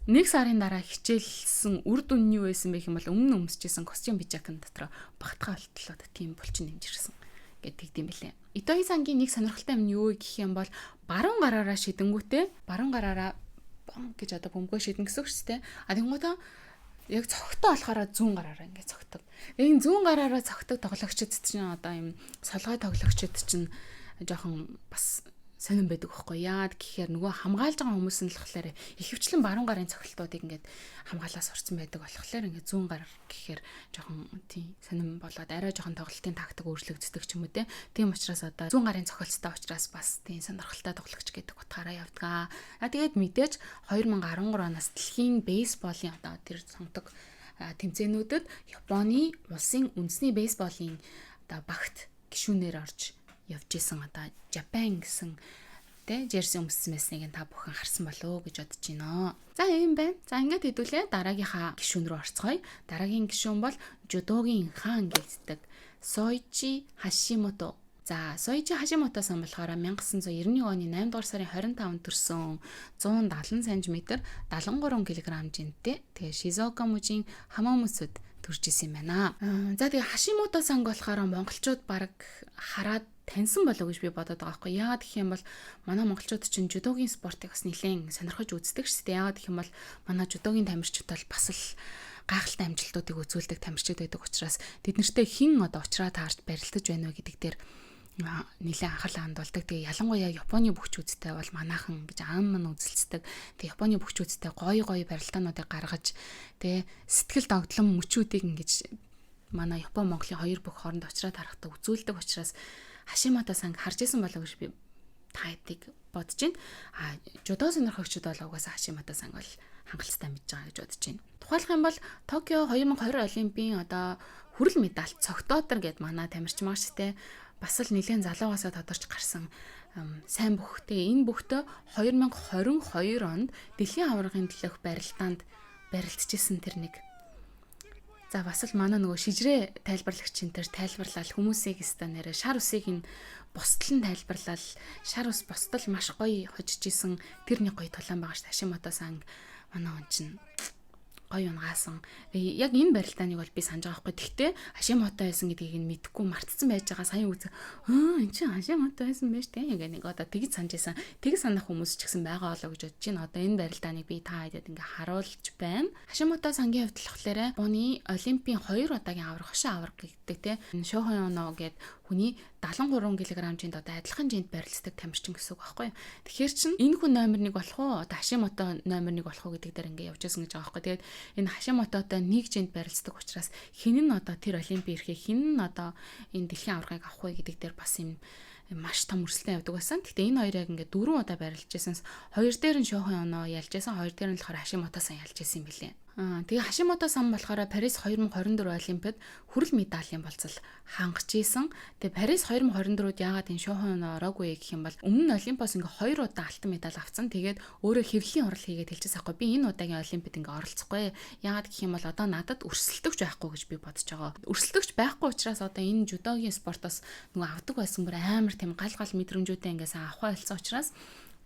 1 сарын дараа хичээлсэн үр дүн нь юу байсан бэ гэх юм бол өмнө өмсөжсэн костюм пижакын дотор багтгаа болтлоо тийм булчин нэмж ирсэн гэдэг юм бэлээ. Идoi сангийн нэг сонирхолтой юм юу гэх юм бол баруун гараараа шидэнгүүтээ баруун гараараа гэж одоо бөмбөгөө шидэн гэсэн үг шүү дээ. Тэнгуутаа яг цогтой болохоор зүүн гараараа ингээд цогтог. Энэ зүүн гараараа цогтог тоглогчид чинь одоо юм солгой тоглогчид чинь жоохон бас сонирн байдаг байхгүй яа гэхээр нөгөө хамгаалж байгаа хүмүүс нь л болохоор ихэвчлэн баруун гарын цогтолтуудыг ингээд хамгаалаа сурцсан байдаг болохоор ингээд зүүн гар гэхээр жоохон тийм сонирн болоод арай жоохон тоглолтын тактик өөрчлөгддөг ч юм уу тийм учраас одоо зүүн гарын цогцолттой учраас бас тийм сонирхолтой тоглогч гэдэг утгаараа явдгаа. Тэгээд мэдээж 2013 оноос дэлхийн бейсболын одоо тэр сонгодог тэмцээнүүдэд Японы улсын үндэсний бейсболын одоо багт гишүүнээр орж явж исэн одоо Japan гэсэн жерси өмссөн мэснийг та бүхэн харсан болов уу гэж бодож байна. За ийм байна. За ингээд хэдүүлээ дараагийнхаа гишүүн рүү орцгоё. Дараагийн гишүүн бол жудогийн хаан гэлцдэг Soichi Hashimoto. За Soichi Hashimoto сан болохоор 1991 оны 8 дугаар сарын 25-нд төрсөн 170 см 73 кг жинтэй. Тэгээ Shizuoka мужийн Хамамусуд төрж исэн юм байна. За тэгээ Hashimoto сан болохоор монголчууд баг хараад таньсан болов уу гэж би бодоод байгаа байхгүй. Яагаад гэх юм бол манай монголчууд чинь жудогийн спортыг бас нэлээд сонирхож үздэг шүү дээ. Яагаад гэх юм бол манай жудогийн тамирчид бол бас л гайхалтай амжилтуудыг үзүүлдэг тамирчид байдаг учраас тэднэртэй хэн одоо уулзраа таарч барилдаж байна вэ гэдэг дээр нэлээд анхаалаа хандуулдаг. Тэгээ ялангуяа Японы бөхчүүдтэй бол манайхан гэж аам мань үзэлцдэг. Тэгээ Японы бөхчүүдтэй гоё барилдаануудыг гаргаж тэгээ сэтгэл догтлон мөчүүдийг ингэж манай Япон Монголын хоёр бүх хооронд уулзраа таарахтаа үзүүлдэг учраас Hashimoto сан харж исэн болов гэж би та хэдийг бодож байна. Жудо сонирхогчид бол угаасаа Hashimoto сан бол хангалттай мэдж байгаа гэж бодож байна. Тухайлах юм бол Токио 2020 Олимпийн одоо хүрэл медаль цогтоотор гэд манай тамирч маш тэ бас л нэлээд залуугасаа тодорч гарсан сайн бүхтэй. Энэ бүхтөө 2022 онд дэлхийн аваргын төлөөх барилдаанд барилдажсэн тэр нэг За бас л манай нөгөө шижрээ тайлбарлагч энэ төр тайлбарлал хүмүүсийг өстө нэрэ шар усыг нь бусдал нь тайлбарлал шар ус бусдал маш гоё хожиж исэн тэрний гоё тулаан байгаа ш Хашимото сан манай он чинь гоё унгаасан. Яг энэ барилдааныг бол би санаж байгаа байхгүй. Тэгтээ Хашимото байсан гэдгийг нь мэдгүй мартцсан байж байгаа. Сая үзээ. Энд чинь Хашимото байсан байж тээ гэх нэг одоо тэгж санаж исэн. Тэг санах хүмүүс ч гэсэн байгаа болоо гэж бодож байна. Одоо энэ барилдааныг би та хэдэд ингээ харуулж байна. Хашимото сангийн хувьд болохоор Японы Олимпийн 2 удаагийн аврах хошин авраг гэдэг те. Шохо Оно гэдэг хүний 73 кг-ийн одоо адилхан жинт барилцдаг тамирчин гэсэн үг байхгүй юу. Тэгэхээр чин энэ хүн номер 1 болох уу? Одоо Хашимото номер 1 болох уу гэдэг дээр ингээ явж байсан гэж байгаа байхгүй. Тэгээд энэ Хашимототой 1 жинт барилцдаг учраас хэн нь одоо тэр Олимпийн ирэхээ хэн нь одоо энэ дэлхийн аврагыг авах вэ гэдэг дээр бас юм маш том өрсөлдөөн явдаг байсан. Гэхдээ энэ хоёр яг ингээ 4 удаа барилж байсанс хоёр дээр нь Шохо Оно ялж байсан, хоёр дээр нь болохоор Хашимото сан ялж байсан юм билээ. Тэгээ Хашимото сан болохоор Парис 2024 Олимпиад хүрэл медалийн болцол хангаж исэн. Тэгээ Парис 2024-д яагаад энэ Шохо Оно ороогүй гэх юм бол өмнө нь Олимпиос ингээ 2 удаа алтан медаль авсан. Тэгээд өөрөө хэвлэлийн орол хийгээд хэлчихсэн байхгүй. Би энэ удаагийн Олимпиад ингээ оролцохгүй. Яагаад гэх юм бол одоо надад өрсөлдөгч байхгүй гэж би бодож байгаа. Өрсөлдөгч байхгүй учраас одоо энэ жүдогийн спортоос нөгөө авдаг байсан бүр амар тийм гал мэдрэмжүүдээ ингээ сайн авах байлцсан учраас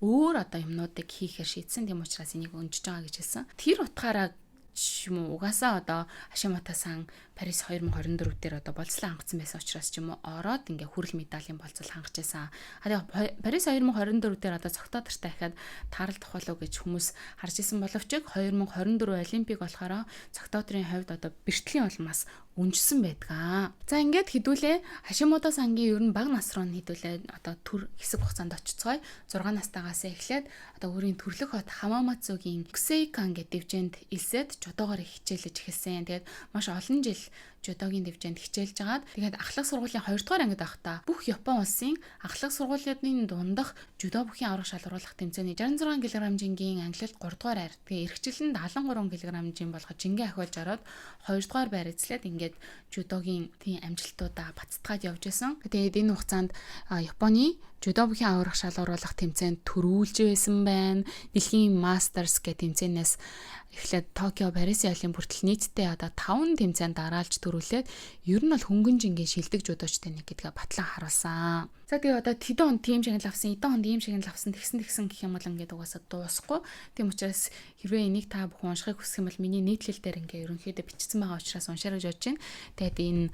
өөр одоо юмнуудыг хийхээр шийдсэн. Тийм учраас энийг өнжиж байгаа гэж хэлсэн. Тэр утгаараа ч юм уу угаасаа одоо Хашимото сан Парис 2024 дээр одоо болцлоо хангацсан байсан учраас ч юм уу ороод ингээ хүрэл медалийн болцол хангаж байсан. Тэгээ Парис 2024 дээр одоо цогтоодортой дахиад тааралдах болов гэж хүмүүс харж исэн боловч 2024 Олимпик болохоор цогтоодорын хувьд одоо бэртлийн улмаас үнжсэн байдгаа. За ингээд хідүүлээ Хашимото сангийн ер нь бага нас руу хідүүлээ одоо төр хэсэг хугацаанд очицгой 6 настайгаас эхлээд одоо өөрийн төрлөх хот Хамамацугийн Ксейкан гэдэг дивжинд илсээд жодоогоор хичээлж эхэлсэн. Тэгээд маш олон жил жодогийн дивжинд хичээлж агаад тэгээд ахлах сургуулийн 2 дугаар ангид байхдаа бүх Япон улсын ахлах сургуулиудын дундах жодо бүхийн аврах шалгаруулах тэмцээний 66 кг жингийн англид 3 дугаар байр. Тэгээд эрхчлэлэнд 73 кг жин болгож жингээ ахиулж ороод 2 дугаар байр эзлээд ингээд жодогийн тийм амжилтуудаа бацтгаад явж байсан. Тэгээд энэ хугацаанд Японы жодо бүхийн аврах шалгаруулах тэмцээнд төрүүлж байсан байна. Дэлхийн Masters гэх тэмцээнээс эхлээд Токио, Парисын Олимпиад хүртэл нийтдээ одоо 5 тэмцээнд дараалж төрүүлээд ер нь бол хөнгөн жингийн шилдэг жодочтой нэг гэдгээ батлан харуулсан. За тэгээ одоо тэдэн он тим шагнал авсан, эдэн онд ийм шагнал авсан тэгсэн гэх юм бол ингээд угаасаа дуусахгүй. Тийм учраас хэрвээ энийг та бүхэн уншихыг хүсэх юм бол миний нийтлэл дээр ингээд ерөнхийдөө бичсэн байгаа учраас уншаарай гэж бодож байна. Тэгээд энэ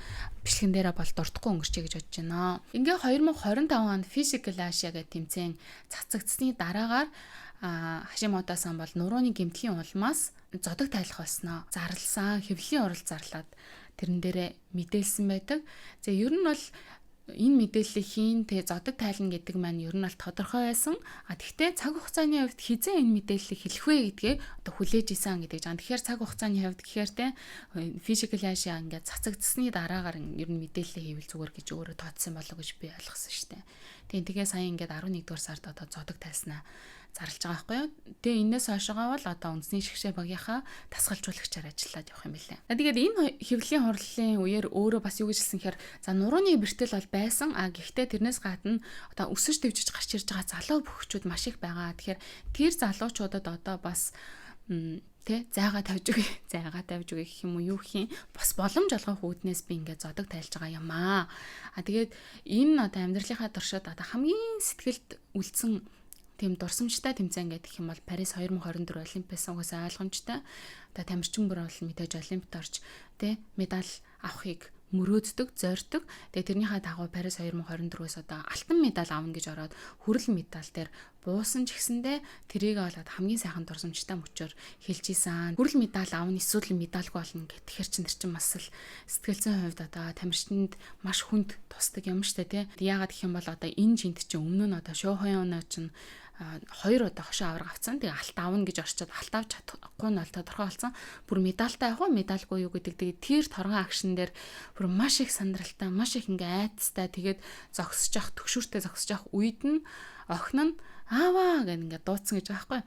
бичлэгэн дээрээ бол дуртахгүй өнгөрчэй гэж бодож байна. Ингээ 2025 онд Physical Asia гэх тэмцээн цацагдсны дараагаар Хашимото сан бол нурууны гэмтлийн улмаас зодог тайлах болсноо зарлсан, хэвлэлийн урал зарлаад тэрэн дээрээ мэдээлсэн байдаг. За ер нь бол энэ мэдээллийн тэгээ зодог тайлна гэдэг маань ер нь бол тодорхой байсан. Тэгвэл цаг хугацааны хувьд хизээ энэ мэдээллийг хэлэх вэ гэдгээ одоо хүлээж исэн гэдэг жаа. Тэгэхээр цаг хугацааны хувьд гэхээр те Physical Asia ингээд цацагдсны дараагаар ер нь мэдээлэл хийвэл зүгээр гэж өөрөө тооцсон болов гэж би ойлгосон шүү дээ. Тэгээ сая ингээд 11 дугаар сард одоо зодог тайлснаа зарлж байгаа байхгүй юу. Тэгээ энэс хойшоогоо бол одоо үндэсний шигшээ багийнхаа тасгалжуулагчаар ажиллаад явах юм билээ. Тэгээд энэ хэвлэлийн хурлын үеэр өөрөө бас юу гэж хэлсэн хэрэг за нурууны бэртэл бол байсан. Гэхдээ тэрнээс гадна одоо өсөж дэвжиж гарч ирж байгаа залуу бөхчүүд маш их байгаа. Тэгэхээр тэр залуучуудад одоо бас зайгаа тавьж өгье гэх юм уу юу гэх юм бас боломж олгох үүднээс би ингээд зодог тайлж байгаа юм аа. Тэгээд энэ одоо амьдралынхаа туршид одоо хамгийн сэтгэлд үлдсэн тийм дурсамжтай тэмцээн гэдэг юм бол Парис 2024 Олимпиас угаасаа ойлгомжтой. Одоо тамирчин бүр бол мэдээж Олимпиад орж медаль авахыг мөрөөддөг, зорьдог. Тэгээ тэрнийхээ дагуу Парис 2024-өөс одоо алтан медаль авна гэж ороод хүрэл медаль дээр буусан ч гэсэндээ тэрийг болоод хамгийн сайхан дурсамжтай мөчөөр хэлж ийсэн. Хүрэл медаль авна эсвэл медальгүй болно гэхээр чинь бас л сэтгэлзэн хувьд одоо тамирчинд маш хүнд тусдаг юм штэ тий. Яагаад гэх юм бол одоо энэ жинт чинь өмнө нь одоо Шохо Оно чинь 2 удаа хошоо авраг авцсан. Тэгээ алт авна гэж орчод алт авч чадахгүй нь бол тодорхой болсон. Бүр медальтай явах уу, медальгүй юу гэдэг. Тэгээ тэр торгон акшн дээр бүр маш их сандралтай, маш их ингээ айцтай. Тэгээд зогсож явах, төгшүүртэй зогсож явах үед нь охин нь ааваа гэх ингээ дуудсан гэж байгаа байхгүй.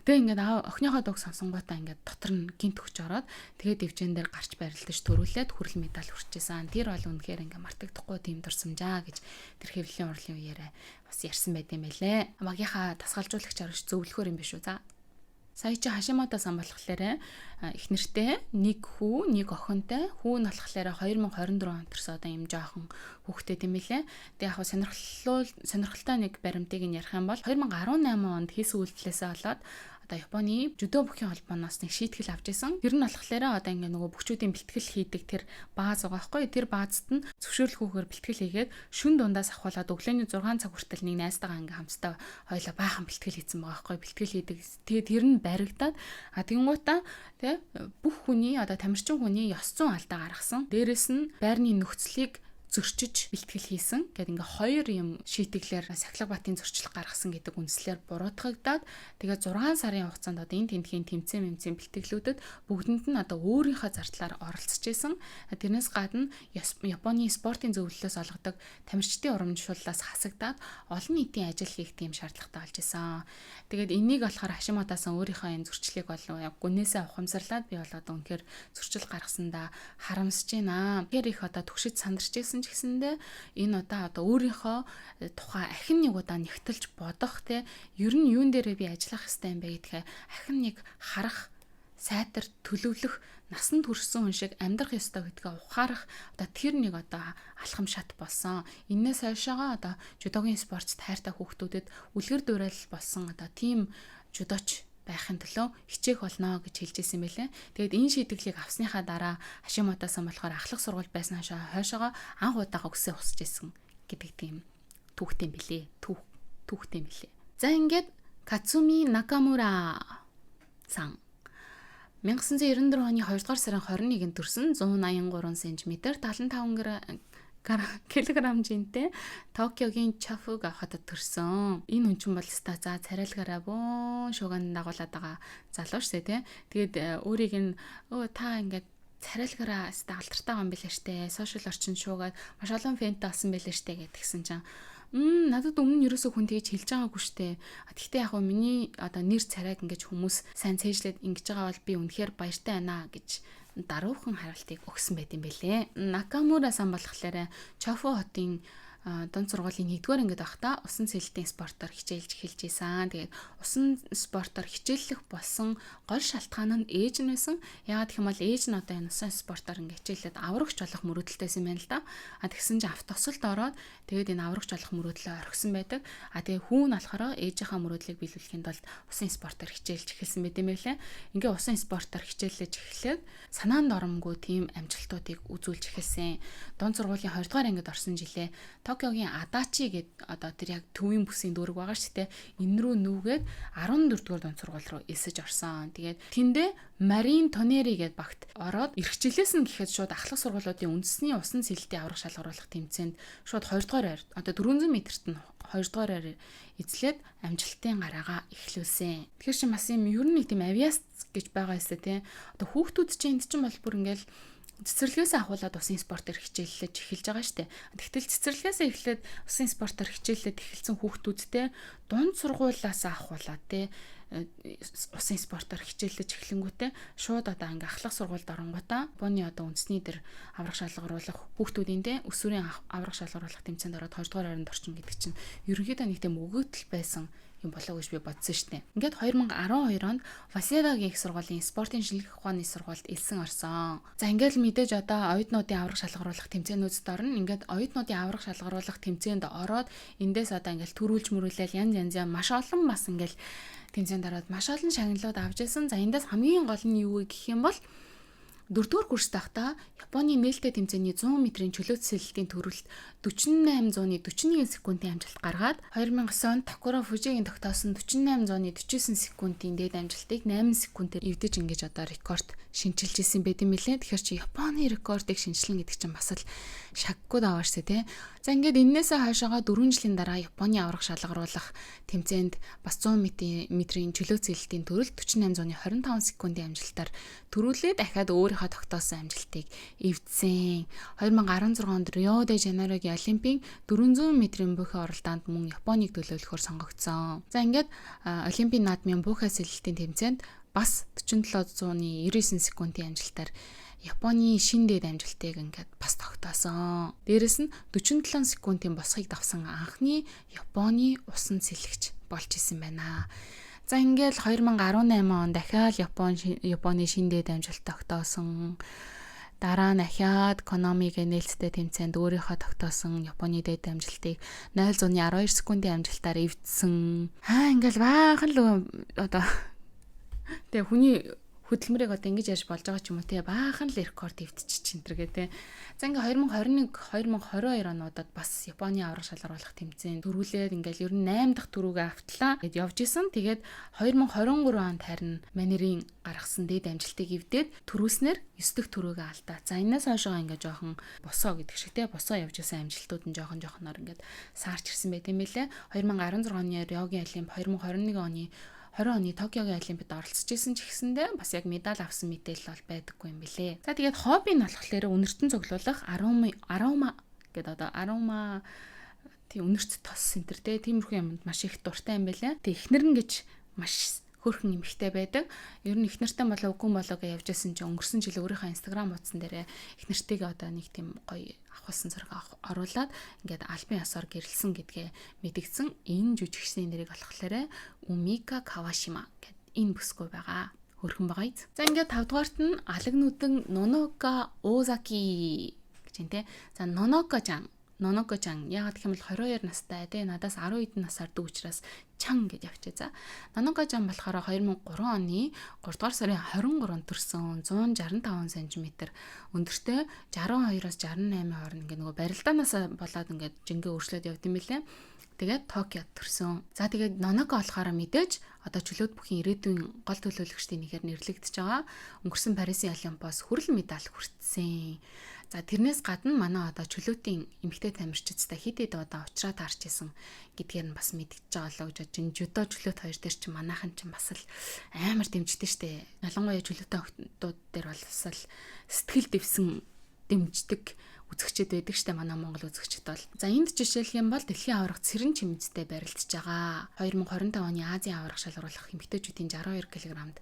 Тэгээ ингээд охиныхоо дууг сонсонгуудаа ингээд дотор нь гинт өгч ороод тэгээд дивжин дээр гарч барилдаж төрүүлээд хүрэл медаль хүрчээсэн. Тэр бол үнэхээр ингээд мартагдахгүй тийм дурсамжаа гэж тэр хэвлэлийн урлын үеэрээ бас ярьсан байт юм байлээ. Багийнхаа тасгалжуулагчаар зөвлөхөр юм биш үү? За. Сая чи Хашимото сан болохоор их нэртэй нэг хүү, нэг охинтой. Хүү нь болохоор 2024 он төрсөн одоо юм жоохон хүүхдтэй тийм билээ. Тэгээ яг сонирхолтой нэг баримтыг нь ярих юм бол 2018 онд хийсэн үйлдэлээсээ болоод одоо Японы жүдо бүхийн холбооноос нэг шийтгэл авч исэн. Тэр нь болохоор одоо ингээ нөгөө бүхчүүдийн бэлтгэл хийдэг тэр бааз байгаа байхгүй. Тэр баазд нь зөвшөөрлөхгүйгээр бэлтгэл хийгээд шүн дундаас авахуулаад өглөөний 6 цаг хүртэл нэг найзтайгаа ингээ хамтдаа хоёлаа баахан бэлтгэл хийсэн байгаа байхгүй. Бэлтгэл хийдэг. Тэгээ тэр нь баригдаад тэгэнгуутаа тий бүх хүний одоо тамирчин хүний ёс зүйн алдаа гаргасан. Дээрэс нь байрны нөхцөлийг зөрчиж бэлтгэл хийсэн. Гэт ингээ хоёр юм шийтгэлээр Сахилгабаатын зөрчил гаргасан гэдэг үндслээр буруутгагдаад тэгээ 6 сарын хугацаанд одоо энэ тентхийн тэмцээн бэлтгэлүүдэд бүгдэнд нь одоо өөрийнхөө зардлаар оролцож исэн. Тэрнээс гадна Японы спортын зөвлөлөөс олгодог тамирчдын урамжлалаас хасагдаад олон нийтийн ажил хийх тийм шаардлагатай болж исэн. Тэгээд энийг болохоор Хашимотоос өөрийнхөө энэ зөрчлийг бол яг гүнээсээ ухамсарлаад би бол одоо үнэхээр зөрчил гаргасандаа харамсаж байна. Тэгэхээр их одоо түгшиж сандарч исэн ч гэсэндээ энэ одоо өөрийнхөө тухай ахин нэг удаа нэгтэлж бодох те ер нь юун дээрээ би ажиллах хэрэгтэй юм бэ гэдгээ ахин нэг харах сайтар төлөвлөх насанд хүрсэн хүн шиг амьдрах ёстой гэдгээ ухаарах одоо тэр нэг одоо алхам шат болсон. Иннээс хойшоогоо одоо жүдогийн спортт хайртай хүүхдүүдэд үлгэр дуурайл болсон одоо тийм жүдоч байхын төлөө хичээх болно гэж хэлж ирсэн байлээ. Тэгээд энэ шийдвэрлийг авсныхаа дараа Хашимотоос болохоор ахлах сургууль байсан хойшоогоо анх удаага өсөө усж исэн гэдэг тийм түүхтэй юм билээ. Түүхтэй юм билээ. За ингээд Кацуми Накамура сан 1994 оны 2 дугаар сарын 21-нд төрсөн 183 см 75 килограмм жинтэй Токиогийн Чафуга хотод төрсөн. Энэ хүн чинь бол ста за царайлгараа бөөн шуган дагуулад байгаа залуу шээ тий. Тэгээд өөрийг нь та ингээд царайлгараа ста алдартай юм билээ штэ. Сошиал орчин шуугаад маш олон фэнтэй болсон байлээ штэ гэдгсэн чинь надад өмнө ерөөсөө хүн тэгж хэлж байгаагүй штэ. Гэхдээ яг миний одоо нэр царайг ингэж хүмүүс сайн цээжлээд ингэж байгаа бол би үнэхээр баяртай байна гэж даруухан хариултыг өгсөн байт юм бэлээ. Накамура сан болохоор Чофу хотын дунд сургуулийн 1-р ангид байхдаа усан сэлтийн спортоор хичээлж эхэлж исэн. Тэгээд усан спортоор хичээллэх болсон гол шалтгаан нь ээж нь байсан. Яагаад гэх юм бол ээж нь одоо энэ усан спортоор ингээ хичээлээд аврагч болох мөрөөдөлтэйсэн байна л да. Тэгсэн чинь автосолд ороод тэгээд энэ аврагч болох мөрөөдлөө орхисон байдаг. Тэгээ хүүн нь болохоор ээжийнхаа мөрөөдлийг биелүүлэхэд бол усан спортоор хичээлж эхэлсэн байт юм байлаа. Ингээ усан спортоор хичээллэж эхлээд санаанд оромгүй тийм амжилтуудыг үзүүлж эхэлсэн. Дунд сургуулийн 2 дугаар ангид орсон жилээ Токиогийн Адачи гэдэг одоо тэр яг төвийн бүсийн дүүрэг байгаа шүү дээ. Энэ рүү нүүгээд 14 дугаар дунд сургууль руу эсэж орсон. Тэгээд тэндээ Марин Тонери гэдэг багт ороод эрхчлээс нь гэхэд шууд ахлах сургуулиудын үндэсний усан сэлтийн аврах шалгаруулах тэмцээнд шууд 2 дугаар одоо 400 м-т нь 2 дугаараар эзлээд амжилтын гараагаа эхлүүлсэн. Тэгэхээр чи бас юм ер нь нэг тийм авиац гэж байгаа юмсэ тий. Одоо хүүхдүүд чинь энд чинь бол бүр ингээл цэцэрлэгээс ахуулаад усын спортоор хичээллэж эхэлж байгаа штэ. Тэгтэл цэцэрлэгээс эхлээд усын спортоор хичээллээд эхэлсэн хүүхдүүдтэй дунд сургуулиас ахуулаад тий усын спортоор хичээллэж эхлэнгүүтээ шууд одоо ингээ ахлах сургуульд оронгуудаа Японы одоо үндэсний дэр аврах шалгаруулах хүүхдүүдийн тий өсвөрийн аврах шалгаруулах тэмцээнд ороод 2 дугаар хайранд орчин гэдэг чинь ерөнхийдөө нэг тийм өгөөдөл байсан юм болоо гэж би бодсон штэ. Ингээд 2012 онд Васедагийн их сургуулийн спортын шинжилгээ ухааны сургуульд элсэн орсон. За ингээд л мэдээж одоо оюутнуудын аврах шалгаруулах тэмцээнүүдэд орно. Ингээд оюутнуудын аврах шалгаруулах тэмцээнд ороод эндээс одоо ингээд төрүүлж мөрүүлээл янз маш олон бас ингээд тэмцээнд ороод маш олон шагналууд авч ирсэн. За эндээс хамгийн гол нь юу вэ гэх юм бол 4-р курст байхдаа Японы нээлттэй тэмцээний 100 м-ийн чөлөөт сэлэлтийн төрөлд 48.41 секундын амжилт гаргаад 2009 онд Такура Фужигийн тогтоосон 48.49 секундын дээд амжилтыг 8 секундээр эвдэж ингэж одоо рекорд шинжилж ирсэн байт юм билээ. Тэгэхээр чи Японы рекордыг шинжилнэ гэдэг чинь бас л шаггүй давааштай тий. За ингээд эннээсээ хойшоогоо 4 жилийн дараа Японы аврах шалгаруулах тэмцээнд бас 100 м-ийн чөлөөт сэлэлтийн төрөлд 48.25 секундын амжилтаар төрүүлээ дахиад өөрийнхөө тогтоосон амжилтыг эвдсэн. 2016 онд Рио де Жанейрогийн Олимпийн 400 м-ийн буухай оролдоонд мөн Японыг төлөөлөхөөр сонгогдсон. За ингээд Олимпийн наадмын буухай сэлэлтийн тэмцээнд бас 47.99 секундын амжилтаар Японы шин дээд амжилтыг ингээд бас тогтоосон. Дээрэс нь 47 секундын босхийг давсан анхны Японы усан сэлэгч болж исэн байна. За ингээл 2018 он дахиад Японы шинэ дээд амжилт тогтоосон. Дараа нь ахиад Konami-гийн нээлттэй тэмцээнд өөрийнхөө тогтоосон Японы дээд амжилтыг 0.12 секундын амжилтаар эвдсэн. Ингээл баахан л одоо тэгээ хүний хөдөлмөрийг одоо ингэж яаж болж байгаа ч юм уу те баахан л рекорд эвдчих чинь тэргээ те. За ингээ 2021 2022 онуудад бас Японы аврах шалгаруулах тэмцээнд дөрвөлээд ингээл ер нь 8 дахь түрүүгээ автлаа гэд явж исэн. Тэгээд 2023 онд харин Манерийн гаргасан дээд амжилтыг эвдээд төрүүлснээр 9 дахь түрүүгээ алдаа. За энэс хойшоо ингээ жоохон босоо гэдэг шиг те босоо явж исэн амжилтууд нь жоохноор ингээд саарч ирсэн байт юм билэ. 2016 оны Риогийн олимп 2021 оны 20 оны Токиогийн олимпиад оролцож исэн ч гэсэндээ бас яг медаль авсан мэдээлэл бол байдаггүй юм билэ. За тэгээд хобби нь болохоор үнэртэн цуглуулах Aroma гэдэг одоо Aroma тийм үнэрт тос центр тиймэрхүү юмд маш их дуртай юм билэ. Тэг эхнэр нь гэж маш хөрхөн эмхтэй байдаг. Ер нь эхнэртэй болоо үгүй болоо гэж явж исэн чинь өнгөрсөн жил өөрийнхөө Instagram утсан дээр эхнэртэйгээ одоо нэг тийм гоё авахсан зэрэг оруулаад ингээд альбын ясаар гэрэлсэн гэдгээ мэдгдсэн. Энэ жүжигчний нэрийг болохоор Умика Кавашима гэд энэ бүсгүй байгаа. Хөрхөн байгаа юм. За ингээд 5 дугаарт нь алаг нүдэн Нонока Озаки гэж юм те. За Ноноко-чан яагаад гэх юм бол 22 настай те надаас 10 хэдэн насаар дүү учраас чан гэж явчихаа. За Ноноко-чан болохоор 2003 оны 3 дугаар сарын 23-нд төрсөн 165 см өндөртэй 62-оос 68 хооронд ингээ нөгөө барилдаанаас болоод ингээ жингээ өршлөөд явд юм билээ. Тэгээд Токиод төрсөн. За тэгээд Ноноко болохоор мэдээж одоо чөлөөт бүхийн ирээдүйн гол төлөөлөгчдийн нэгээр нэрлэгдэж байгаа. Өнгөрсөн Парисын олимпиас хүрэл медаль хүртсэн. За тэрнээс гадна манай одоо чөлөөтийн эмэгтэй тамирчидтай хэд хэд одоо уучраа таарч исэн гэдгээр нь бас мэдчихэж байгаа л гэж бодож байна. Жудо чөлөөт хоёр дээр чинь манайхан чинь бас л амар дэмждэг штэ. Ялангуяа чөлөөтэй охтууд дээр бол бас л сэтгэл дэвсэн дэмждэг үзэгчд байдаг штэ манай Монгол үзэгчд бол. За энд жишээлх юм бол дэлхийн аварга цэрэн чимэцтэй барилдаж байгаа. 2025 оны Азийн аварга шалгаруулах эмэгтэйчүүдийн 62 кг-д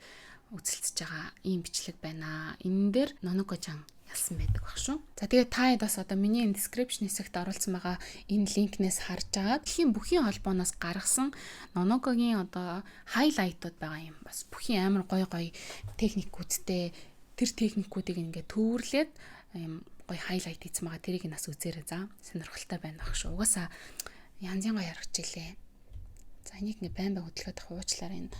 үзэлцэж байгаа ийм бичлэг байна. Энэ дээр Ноноко-чан ялсан байдаг баг шүү. За тэгээд та бас одоо миний энэ description хэсэгт оруулсан байгаа энэ линкнээс харж агаад дэлхийн бүхийн холбооноос гаргасан Нонокогийн одоо хайлайтууд байгаа юм. Бас бүхийн амар гой техникүүдтэй тэр техникүүдийг ингээд төвөрлээд юм гой хайлайт хийсэн байгаа. Тэрийг нас үзээрэй за. Сонирхолтой байна баг шүү. Угаасаа янзын гой харагч илээ. За энийг ингээ байн хөдөлгөөд хуучлаараа энэ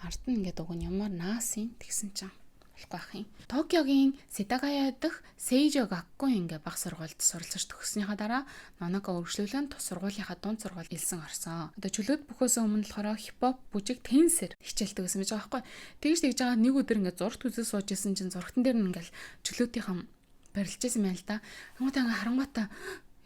ард нь ингээд уг нь ямар наасын тэгсэн чинь болохгүй ах юм. Токиогийн Ситагая дах Сейжо Гаккуин ингээ баг сургуульд суралцж төгссөнийхаа дараа Ноноко өргөжлүүлэн тус сургуулийнхаа дунд сургууль илсэн орсон. Одоо чөлөөт бүхөөс өмнө болохоор хипхоп, бүжиг, тенсэр хичээлдэг гэсэн байж байгаа байхгүй. Тэгж байгаа нэг өдөр ингээ зургт үзэл сууж исэн чинь зургтан дээр нь ингээл чөлөөтийнхэн барилж исэн байл та. Тэнгуүтэй ингээ харангуйта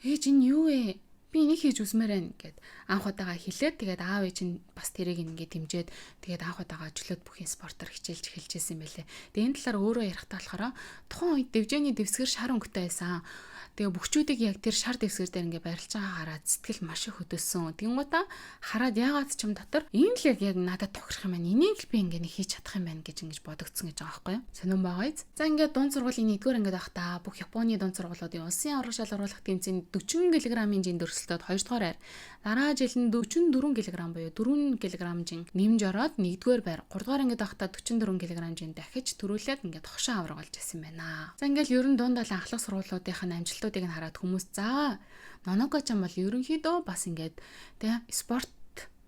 ээж энэ юу вэ? Би энийг хийж үзмээр байна гэд анх удаага хэлээд тэгээд аав ээж нь бас тэрийг ингээд дэмжиэд тэгээд анх удаага чөлөөт бүхийн спортоор хичээлж эхэлж исэн байлээ. Тэгээд энэ талаар өөрөө ярихтаа болохоор тухайн үед дэвжээний дэвсгэр шар өнгөтэй байсан. Тэгээ бүхчүүдийг яг тэр шар дэвсгэр дээр ингээ барилж байгаа хараад сэтгэл маш их хөдөлсөн. Тэнгуудаа хараад яагаад ч юм дотор энэ л яг надад тохирох юм байна. Энийг л би ингээ нэг хийж чадах юм байна гэж ингэж бодогдсон гэж байгаа байхгүй юу? Сонирн байгаа биз? За ингээ дунд сургуулийн 1-р ангид байхдаа бүх Японы дунд сургуулиудын улсын аврах шалгаруулах тэмцээнд 40 кг-ийн жин дөрсөлтөд 2 дугаараар дараа жил нь 44 кг буюу 4 кг жин нэмж ороод 1-р байр 3 дугаар ангид байхдаа 44 кг жин дахиж төрүүлээд ингээ хошин авраг болж ирсэн байна. За ингээл ерөн дундаа анхлах сургуулиудынх нь амжилтуудыг нь хараад хүмүүс за Ноноко-чан бол ерөнхийдөө бас ингээд тэ спорт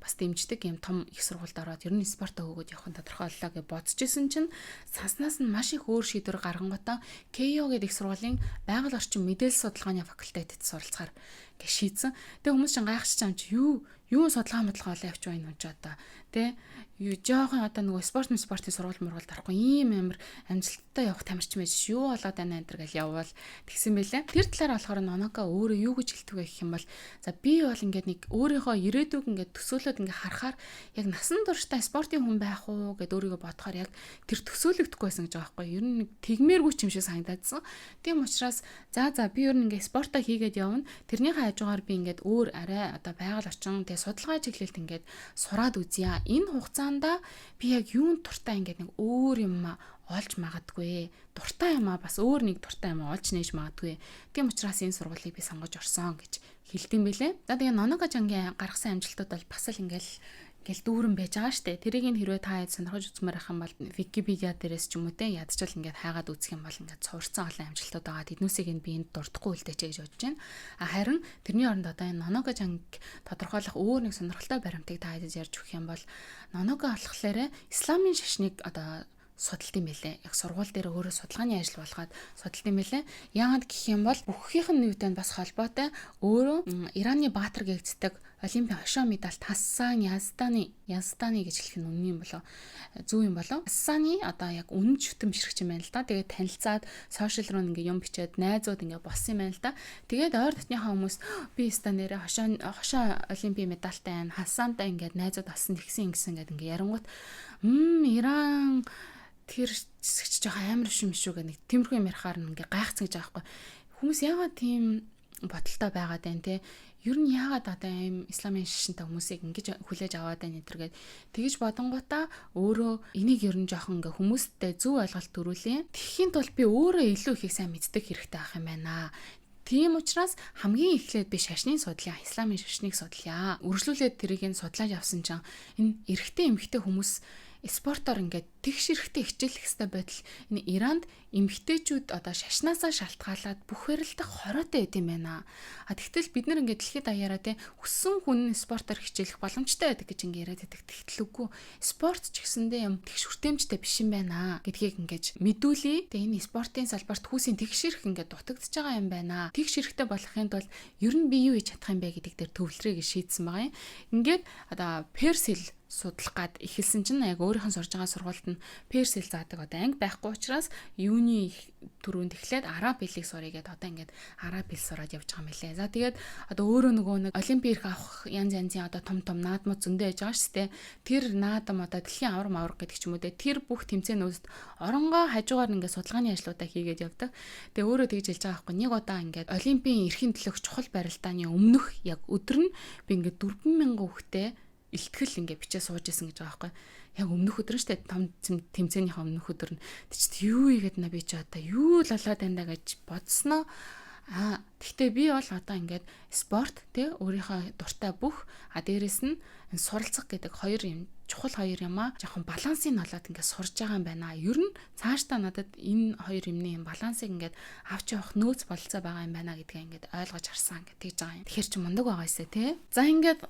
бас дэмждэг юм том их сургуульд ороод ер нь спортоо хөөгөөд явах нь тодорхой боллоо гэж бодож исэн чинь санснаас нь маш их өөр шийдвэр гаргангуудаа Кейо гэдэг их сургуулийн байгаль орчин мэдээлэл судалгааны факультетэд суралцахаар гэж шийдсэн. Тэгээ хүмүүс чинь гайхаж чам чи юу судалгаа олоо явж байна юм ч одоо тэ жоохон одоо нөгөө спортын сургууль мургуул дарахгүй ийм амар амжилттай явах тамирч мэж юу болоод байна энэ гэж явбал тэгсэн байлээ. Тэр талаар болохоор Ноноко өөрөө юу гэж хэлдэг вэ гэх юм бол за би бол ингээд нэг өөрийнхөө ирээдүйг ингээд төсөөлөд ингээд харахаар яг насан туршдаа спортын хүн байх уу гэд өөрийгөө бодохоор яг тэр төсөөлөгдөхгүй байсан гэж байгаа байхгүй. Ер нь нэг тэгмээргүй ч юм шиг санагдаадсан. Тийм учраас за би ер нь ингээд спортоо хийгээд явна. Тэрнийхээ хажуугаар би ингээд өөр арай одоо байгаль орчин тэг судалгаа чиглэлд ингээд сураад үзье. Энэ хугацаанд би яг юунд дуртай ингээд нэг өөр юм олж магадгүй. Дуртай юм бас өөр нэг дуртай юм олж нээж магадгүй. Тийм учраас энэ сургуулийг би сонгож орсон гэж хэлдэм байлээ. За тэгээ Ноноко-чангийн гаргасан амжилтууд бол бас л ингээл ингээл дүүрэн байж байгаа штэ. Тэрийг нь хэрвээ та сонирхож үзмээр байх юм бол Википедиа дээрээс ч юм уу те ядчил ингээд хайгаад үзэх юм бол ингээд цуврцсан олон амжилтууд байгаа. Тэднүүсийг нь би энд дурдахгүй үлдээч гэж бодож байна. Харин тэрний оронд одоо энэ Ноногож анги тодорхойлох өөр нэг сонирхолтой баримтыг та хэд ярьж өгөх юм бол Ноного болохоор исламын шашныг одоо судалт юм байлээ. Яг сургууль дээр өөрөө судалгааны ажил болгоод судалт юм байлээ. Яагаад гэх юм бол бүхнийх нь юутай бас холбоотой өөрөө Ираны баатар гэгддэг Олимпийн хошоо медаль Хассан Язданы гэж хэлэх нь үнэн юм болов зөв юм болов. Хассаны одоо яг үнэн шүтэн бишрэгч юм байна л да. Тэгээд танилцаад сошиал руу ингээ юм бичээд найзууд ингээ болсон юм байна л да. Тэгээд ойр дотныхаа хүмүүс би ста нэрэ хошоо Олимпийн медальтай байна. Хассантай ингээ найзууд болсон тэгсэн ингээ ингээ ярангуут Иран тэр зэсгч жоо амар шим шүү гэх нэг тиймэрхүү юм ярихаар ингээ гайхацсан гэж байгаа байхгүй. Хүмүүс яагаад тийм бодолтой байгаад байна те. Ер нь яагаад одоо юм исламын шашинтай хүмүүсийг ингэж хүлээж аваад байна гэдэргээд тэгж бодонгуудаа өөрөө энийг ер нь жоохон ингээ хүмүүстэй зөв ойлголт төрүүлээ. Тэгэхийн тулд би өөрөө илүү их сайн мэддэг хэрэгтэй байх юм байна. Тийм учраас хамгийн эхлээд би шашныг судлаа, исламын шашныг судлаа. Үргэлжлүүлээд тэрийг нь судлаад явсан чинь энэ эрэгтэй эмэгтэй хүмүүс спортоор ингээд тэгш эрэхтэй хичээлэх хэвээр байдал энэ Иранд эмэгтэйчүүд одоо шашнаасаа шалтгаалаад бүх барилдах хороотой байд юм байна. Тэгтэл бид нар ингээд дэлхийд даяараа те хүссэн хүн спортоор хичээлэх боломжтой байдаг гэж ингээд яриад байдаг. Тэгтэл үгүй спорт ч гэсэндээ юм тэгш хүртээмжтэй биш юм байна гэдгийг ингээд мэдүүлээ. Тэгээ энэ спортын салбарт хүүсийн тэгш эрх ингээд дутагдж байгаа юм байна. Тэгш эрэхтэй болохын тулд ер нь би юу хийж чадах юм бэ гэдэг дээр төвлөрөө гэж шийдсэн байгаа юм. Ингээд одоо персил судлах гад эхэлсэн чинь яг өөрийнх нь сурж байгаа сургуульд нь персил заадаг одоо анги байхгүй учраас юуны түрүүнд эхлээд араб хэлийг сурыг гэдэг одоо ингээд араб хэл сураад явж байгаа юм лээ. За тэгээд одоо өөрөө нөгөө нэг олимпийн ирэх авах янз янзын одоо том наадмууд зөндөө яж байгаа шүү дээ. Тэр наадам одоо дэлхийн аврам гэдэг ч юм уу те тэр бүх тэмцээнүүдэд оронгоо хажуугаар ингээд судалгааны ажлуудаа хийгээд явдаг. Тэгээ өөрөө тэгж хэлж байгаа байхгүй нэг удаа ингээд олимпийн эрхийн төлөөх чухал барилдааны өмнөх яг өдөр нь би ингээд 4,000 хүүхдэд илтгэл ингээ бичээ сууж исэн гэж байгаа байхгүй. Яг өмнөх өдөр нь штэ том тэмцээнийхээ өмнөх өдөр нь чи юу игээд на би ч одоо юу л болоод байна да гэж бодсноо. Гэхдээ би бол одоо ингээд спорт те өөрийнхөө дуртай бүх дээрэс нь суралцах гэдэг чухал хоёр юм жоохон балансыг олоод ингээд сурж байгаа юм байна. Ер нь цаашдаа надад энэ хоёр юмны балансыг ингээд авч явах нөөц болцоо байгаа юм байна гэдгээ ингээд ойлгож харсан гэж тэгж байгаа юм. Тэгэхээр чи мундаг байгаа эсэ тий. За ингээд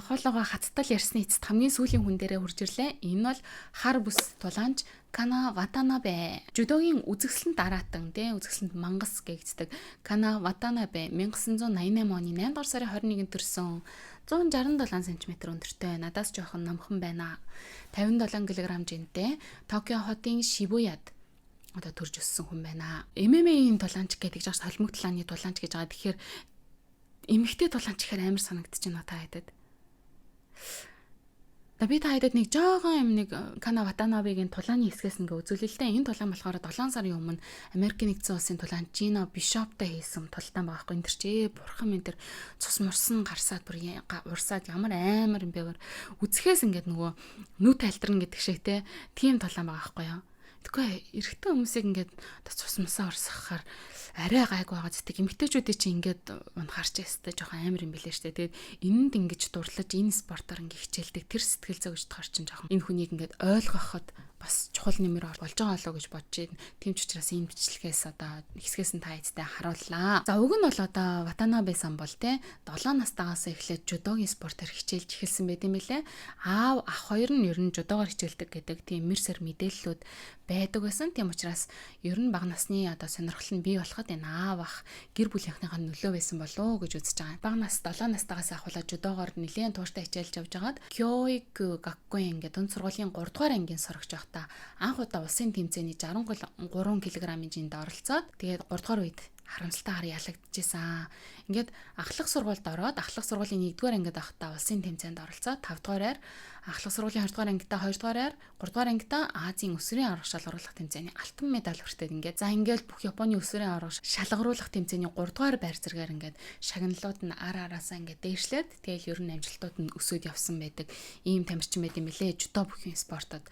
хоолоогоо хаттал ярьсны эцэст хамгийн сүүлийн хүн дээрээ хурж ирлээ. Энэ бол хар бүс тулаанч Кана Ватанабе. Жүдогийн үзэсгэлэнт дараатан тий үзэсгэлэнт мангас гэгддэг. Кана Ватанабе 1988 оны 8 дугаар сарын 21-нд төрсөн. 167 см өндөртэй. Надаас жоохон номхон байна. 57 кг жинтэй. Токио хотын Шибуяд одоо төрж өссөн хүн байна. MMA-ийн тулаанч гэдэг жаас холимог талааны тулаанч гэж байгаа. Тэгэхээр эмэгтэй тулаанч гэхээр амар санагдчихна та хэдэд. Би та хэдэд нэг жоохон юм нэг Кана Ватанабегийн тулааны хэсгээс ингээ үзүүлэлтэй. Энэ тулаан болохоор 7 сарын өмнө Америкийн нэгдсэн улсын тулаан Жино Бишоптой хийсэн тулаан байгаа хгүй. Энэ төр чи бурхан минь тэр цус мурсан гарсаад бүр урсаад ямар амар юм бэ. Үзэхээс ингээд нөгөө нүд тайлтран гэдэг шиг тийм тулаан байгаа хгүй юу. Тэгэхгүй эрэгтэй хүмүүсийг ингээд цус мусаа урсгахаар арай гайг байгаа зүтг эмэгтэйчүүдийн чи ингээд унахаарч ястай жоохон амар юм билээ штэ. Тэгээд энэнд ингэж дурлаж энэ спортоор ингээ хичээлдэг тэр сэтгэл зүй гэж тохор чин жоохон энэ хүнийг ингээд ойлгоход бас чухал нэмэр болж байгаа болоо гэж бодож байна. Тийм ч учраас энэ бичлэгээс одоо хэсгээс нь та эцтэй харууллаа. За уг нь бол одоо Ватанабе сан бол 7 настайгаас эхлээд жүдогийн спортоор хичээлж эхэлсэн байт юм билээ. Аав ах хоёр нь ер нь жүдогоор хичээлдэг гэдэг тийм мэрсэр мэдээллүүд байдаг байсан. Тийм учраас ер нь бага насны одоо сонирхол нь бий болоход энэ аав ах гэр бүлийнхнийхээ нөлөө байсан болоо гэж үзэж байгаа. Бага нас 7 настайгаас ахуулаад жүдогоор нэлээд тууштай хичээлж явж байгаад Кёик Гаккуин гэдэг дунд сургуулийн 3 дугаар ангийн сурагч байхдаа анх удаа улсын тэмцээний 63 кг-ийн жинд оролцоод тэгээд 3 дугаар үед харамсалтайгаар ялагдчихсан. Ингээд ахлах сургуульд ороод ахлах сургуулийн 1-р ангид байхдаа улсын тэмцээнд оролцоод 5 дугаараар ахлах сургуулийн 2 дугаар ангидаа 2 дугаараар 3 дугаар ангидаа Азийн өсвөрийн аврах шалгаруулах тэмцээний алтан медаль хүртээд ингээд за ингээд бүх Японы өсвөрийн аврах шалгаруулах тэмцээний 3 дугаар байр зэрэгээр ингээд шагналууд нь араасаа ингээд дээшлээд тэгэл ер нь амжилтууд нь өсөд явсан байдаг. Ийм тамирчин байт юм лээ жүдо бүхэн спортод.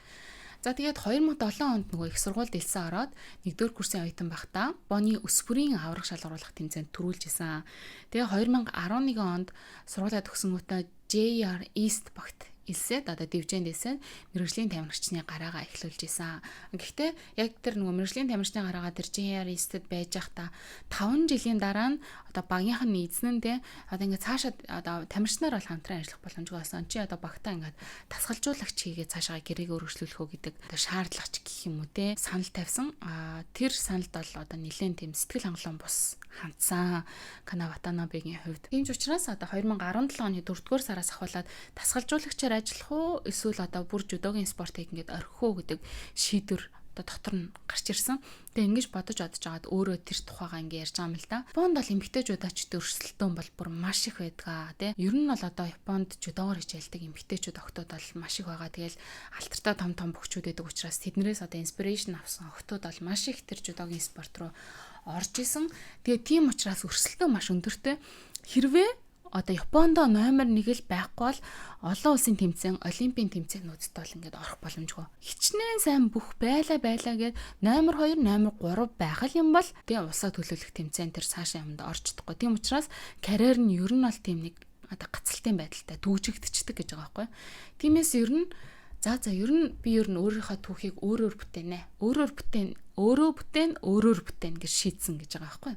За тэгээд 2007 онд нөгөө их сургуульд элсэн ороод 1-р курсын оюутан байхдаа Японы өсвөрийн аврах шалгаруулах тэмцээнд төрүүлж исэн. Тэгээ 2011 онд сургуулаа төгсөнгүүтээ JR East багт элсээд одоо дивжээнд элсээд мэрэгжлийн тамирчны гараагаа эхлүүлж исэн. Гэхдээ яг тэр нөгөө мэрэгжлийн тамирчны гараагаа тэр JRS-д байж байхдаа 5 жилийн дараа нь одоо багийнх нь эзэн нь те одоо ингээд цаашаа одоо тамирчнаар бол хамтран ажиллах боломжгүй болсон. Чи одоо багтаа ингээд тасгалжуулагч хийгээд цаашаа гэрээгээ өргөжлүүлэх үү гэдэг одоо шаардлагач гэх юм уу те санал тавьсан. Тэр саналд бол одоо нэлээд тийм сэтгэл хангалуун бус хандсан Кана Ватанабегийн хувьд. Тийм ч учраас одоо 2017 оны 4-р сараас ахуулаад тасгалжуулагчаар ажиллах уу эсвэл одоо бүр жүдогийн спортыг ингээд орхих уу гэдэг шийдвэр одоо дотор нь гарч ирсэн. Тэгээ ингэж бодож байгаад өөрөө тэр тухайгаа ингэ ярьж байгаа юм л да. Японд бол эмэгтэйчүүдаач өрсөлдөөн бол бүр маш их байдаг тий. Ер нь бол одоо Японд жүдогоор хичээлдэг эмэгтэйчүүд октод бол маш их байгаа. Тэгэл алтартай том бөхчүүд байдаг учраас тэднэрээс одоо инспирэшн авсан октод бол маш их тэр жүдогийн спорт руу орж исэн. Тэгээ тийм учраас өрсөлдөөн маш өндөртэй. Хэрвээ одоо Япондо номер 1 л байхгүй бол олон улсын тэмцээн, олимпийн тэмцээнүүдэд бол ингээд орох боломжгүй. Хичнээн сайн бүх байлаа гэд номер 2, номер 3 байх юм бол тэгээ улсаа төлөөлөх тэмцээн тэр цаашаа юмд орж чадахгүй. Тийм учраас карьер нь ер нь бол тийм нэг одоо гацалтын байдалтай дүүжигдчихдэг гэж байгаа байхгүй. Тиймээс ер нь ер нь би өөрийнхөө түүхийг өөрөөр бүтээнэ. Өөрөөр бүтээн гэж шийдсэн гэж байгаа байхгүй.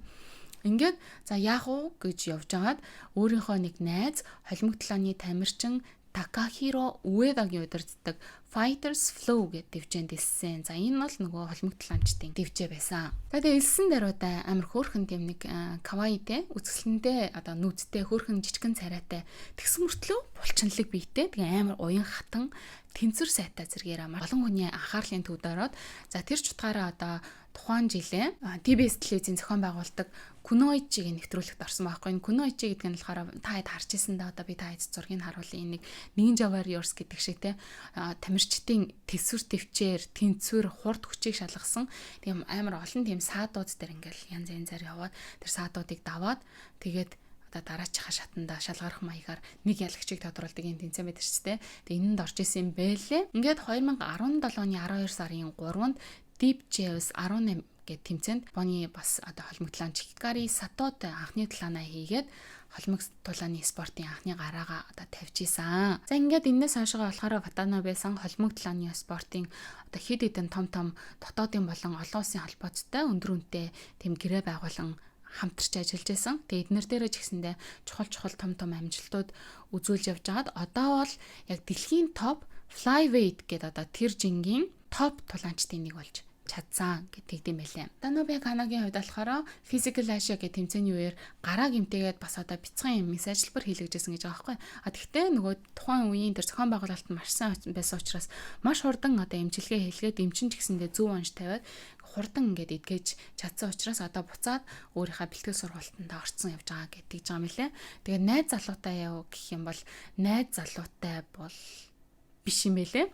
Ингээд за яах вэ гэж явж байгаад өөрийнхөө нэг найз холимогдлооны тамирчин Такахиро Уэдагийн удирддаг Fighters Flow гэдэг дэвжээнд элсэн. За энэ бол нөгөө холимогдлоончдын дэвжээ байсан. За тэгээ элсэн даруйдаа амар хөөрхөн тийм нэг кавайтэй үзэсгэлэнтэй одоо нүүдтэй хөөрхөн жижигэн царайтай тэгсэн мөртлөө булчинлаг биетэй тэгээ амар уян хатан тэнцвэр сайтай зэргээр олон хүний анхаарлын төвд ороод за тэр ч утгаараа одоо тухайн жилээ TBS телевизийн зохион байгуулдаг Kunoichi-г нэвтрүүлэгт орсон байхгүй. Энэ Kunoichi гэдэг нь болохоор та хэд харж ирсэн да одоо би та хэд зургийг харуулъя. Нэг Ninja Warriors гэдэг шиг те тамирчдын төсвөр төвчээр тэнцвэр хурд хүчийг шалгасан. Тийм амар олон тийм саадууд дээр ингээл янз янзаар яваад тэр саадуудыг даваад тэгээд дараачихаа шатанда шалгарах маягаар нэг ялагчийг тодруулдаг энэ тэмцээн байдаг ч тийм. Тэгээ энэнд орж исэн юм байлээ. Ингээд 2017 оны 12 сарын 3-нд Deep Jaws 18 гэт тэмцээнд Японы бас одоо холимогдлоонч Хикари Сатотой анхны талаанаа хийгээд холимогдлооны спортын анхны гараагаа одоо тавьж исэн. За ингээд энэс хойшоо болохоор Ватанабе сан холимогдлооны спортын одоо хэд хэдэн том дотоодын болон олон улсын холбооцтой өндөр үнэтэй тэм гэрээ байгуулан хамтарч ажиллаж байсан. Тэгээ эднэр дээрээ ч гэсэндээ чухал том амжилтууд үзүүлж явж байгаад одоо бол яг дэлхийн топ flyweight гэдэг одоо тэр жингийн топ тулаанчдын нэг болж чадсан гэдэг юм байлээ. Танобе Канагийн хувьд болохоор Physical Asia гэх тэмцээний үеэр гараа гэмтээгээд бас одоо бяцхан юм ажлбар хийлгэжсэн гэж байгаа байхгүй. Тэгэхдээ нөгөө тухайн үеийн тэр зохион байгуулалт маш сайн байсан учраас маш хурдан одоо эмчилгээ хийлгээд эмчин ч гэсэндээ зөв онж тавиад хурдан ингээд эдгэж чадсан учраас одоо буцаад өөрийнхөө бэлтгэл сургалтанд орцсон явж байгаа гэдэг юм лээ. Тэгээ найз залуутай яв гэх юм бол найз залуутай бол биш юм байлээ.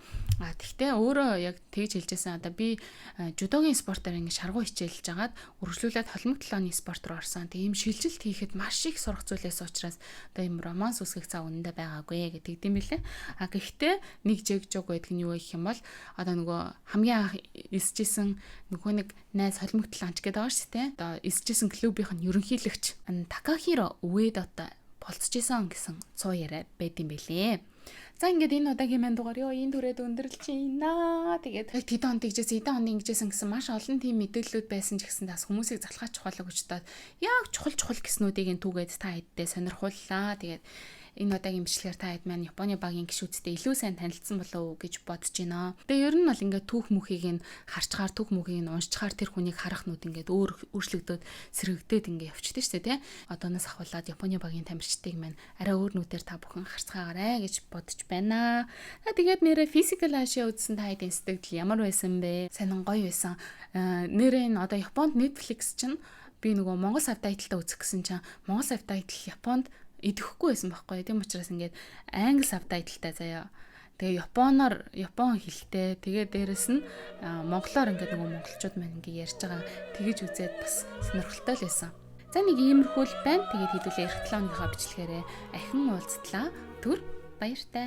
Тэгвэл өөрөө яг тэгж хэлжсэн одоо би жүдогийн спортоор ингэ шаргуу хичээлж жагаад үргэлжлүүлээд холимогдлооны спорт руу орсон. Тийм шилжилт хийхэд маш их сурах зүйлээс учраас одоо юм романс үсгэх цаа үнэндээ байгаагүй гэдэг юм билээ. Гэхдээ нэг жиг байдаг нь юу гэх юм бол одоо нөгөө хамгийн анх эсжсэн нөгөө нэг найз холимогдлоонч гэдэг байгаа шүү дээ. Одоо эсжсэн клубийнх нь ерөнхийлөгч Такахиро Уэдатай болцчихсон гэсэн цуу яриа байд юм билээ. За ингээд энэ удаагийн мань дугаар энэ түрээд өндөрлж байна. Тэгээд тэд он тэгжээс эдэн он ингэжсэн гэсэн маш олон тийм мэдээллүүд байсан ч гэсэн бас хүмүүсийг залхаж чухал гэж бодоод яг чухал гэснүүдийг түүгээд та хэддээ сонирхууллаа. Тэгээд энэ удаагийн бичлэгээр та хэд маань Японы багийн гишүүдтэй илүү сайн танилцсан болов уу гэж бодож байна. Тэгээ ер нь бол ингээд түүх мөхийг нь харчгаар түүх мөхийг нь уншчихаар тэр хүнийг харах нүд ингээд өөрчлөгдөд сэрэгдээд ингээд явчихдээ шүү дээ. Одооноос ахуулаад Японы багийн тамирчдыг маань арай өөр нүдээр та бүхэн харцгаагаарэ гэж бодож байна. Тэгээд нэрээ Physical Asia үзсэн та хэдийн сэтгэл ямар байсан бэ? Сайн гоё байсан. Нэрээ энэ одоо Японд Netflix чинь би нөгөө Монгол сабтайтлаа үзэх гэсэн чинь Монгол сабтайтл Японд идэхгүй байсан байхгүй. Тийм учраас ингээд англи сабтайтлтай заяа. Тэгээ Япон хэлтэй. Тэгээ дээрэс нь монголоор ингээд нөгөө монголчууд маань ингээд ярьж байгаа тэгэж үзээд бас сонирхолтой л байсан. За нэг иймэрхүү л байна. Тэгээд хэдүүлээ эх 7 өдрийнхөө бичлэгээрээ ахин уулзтлаа. Түр баяртай.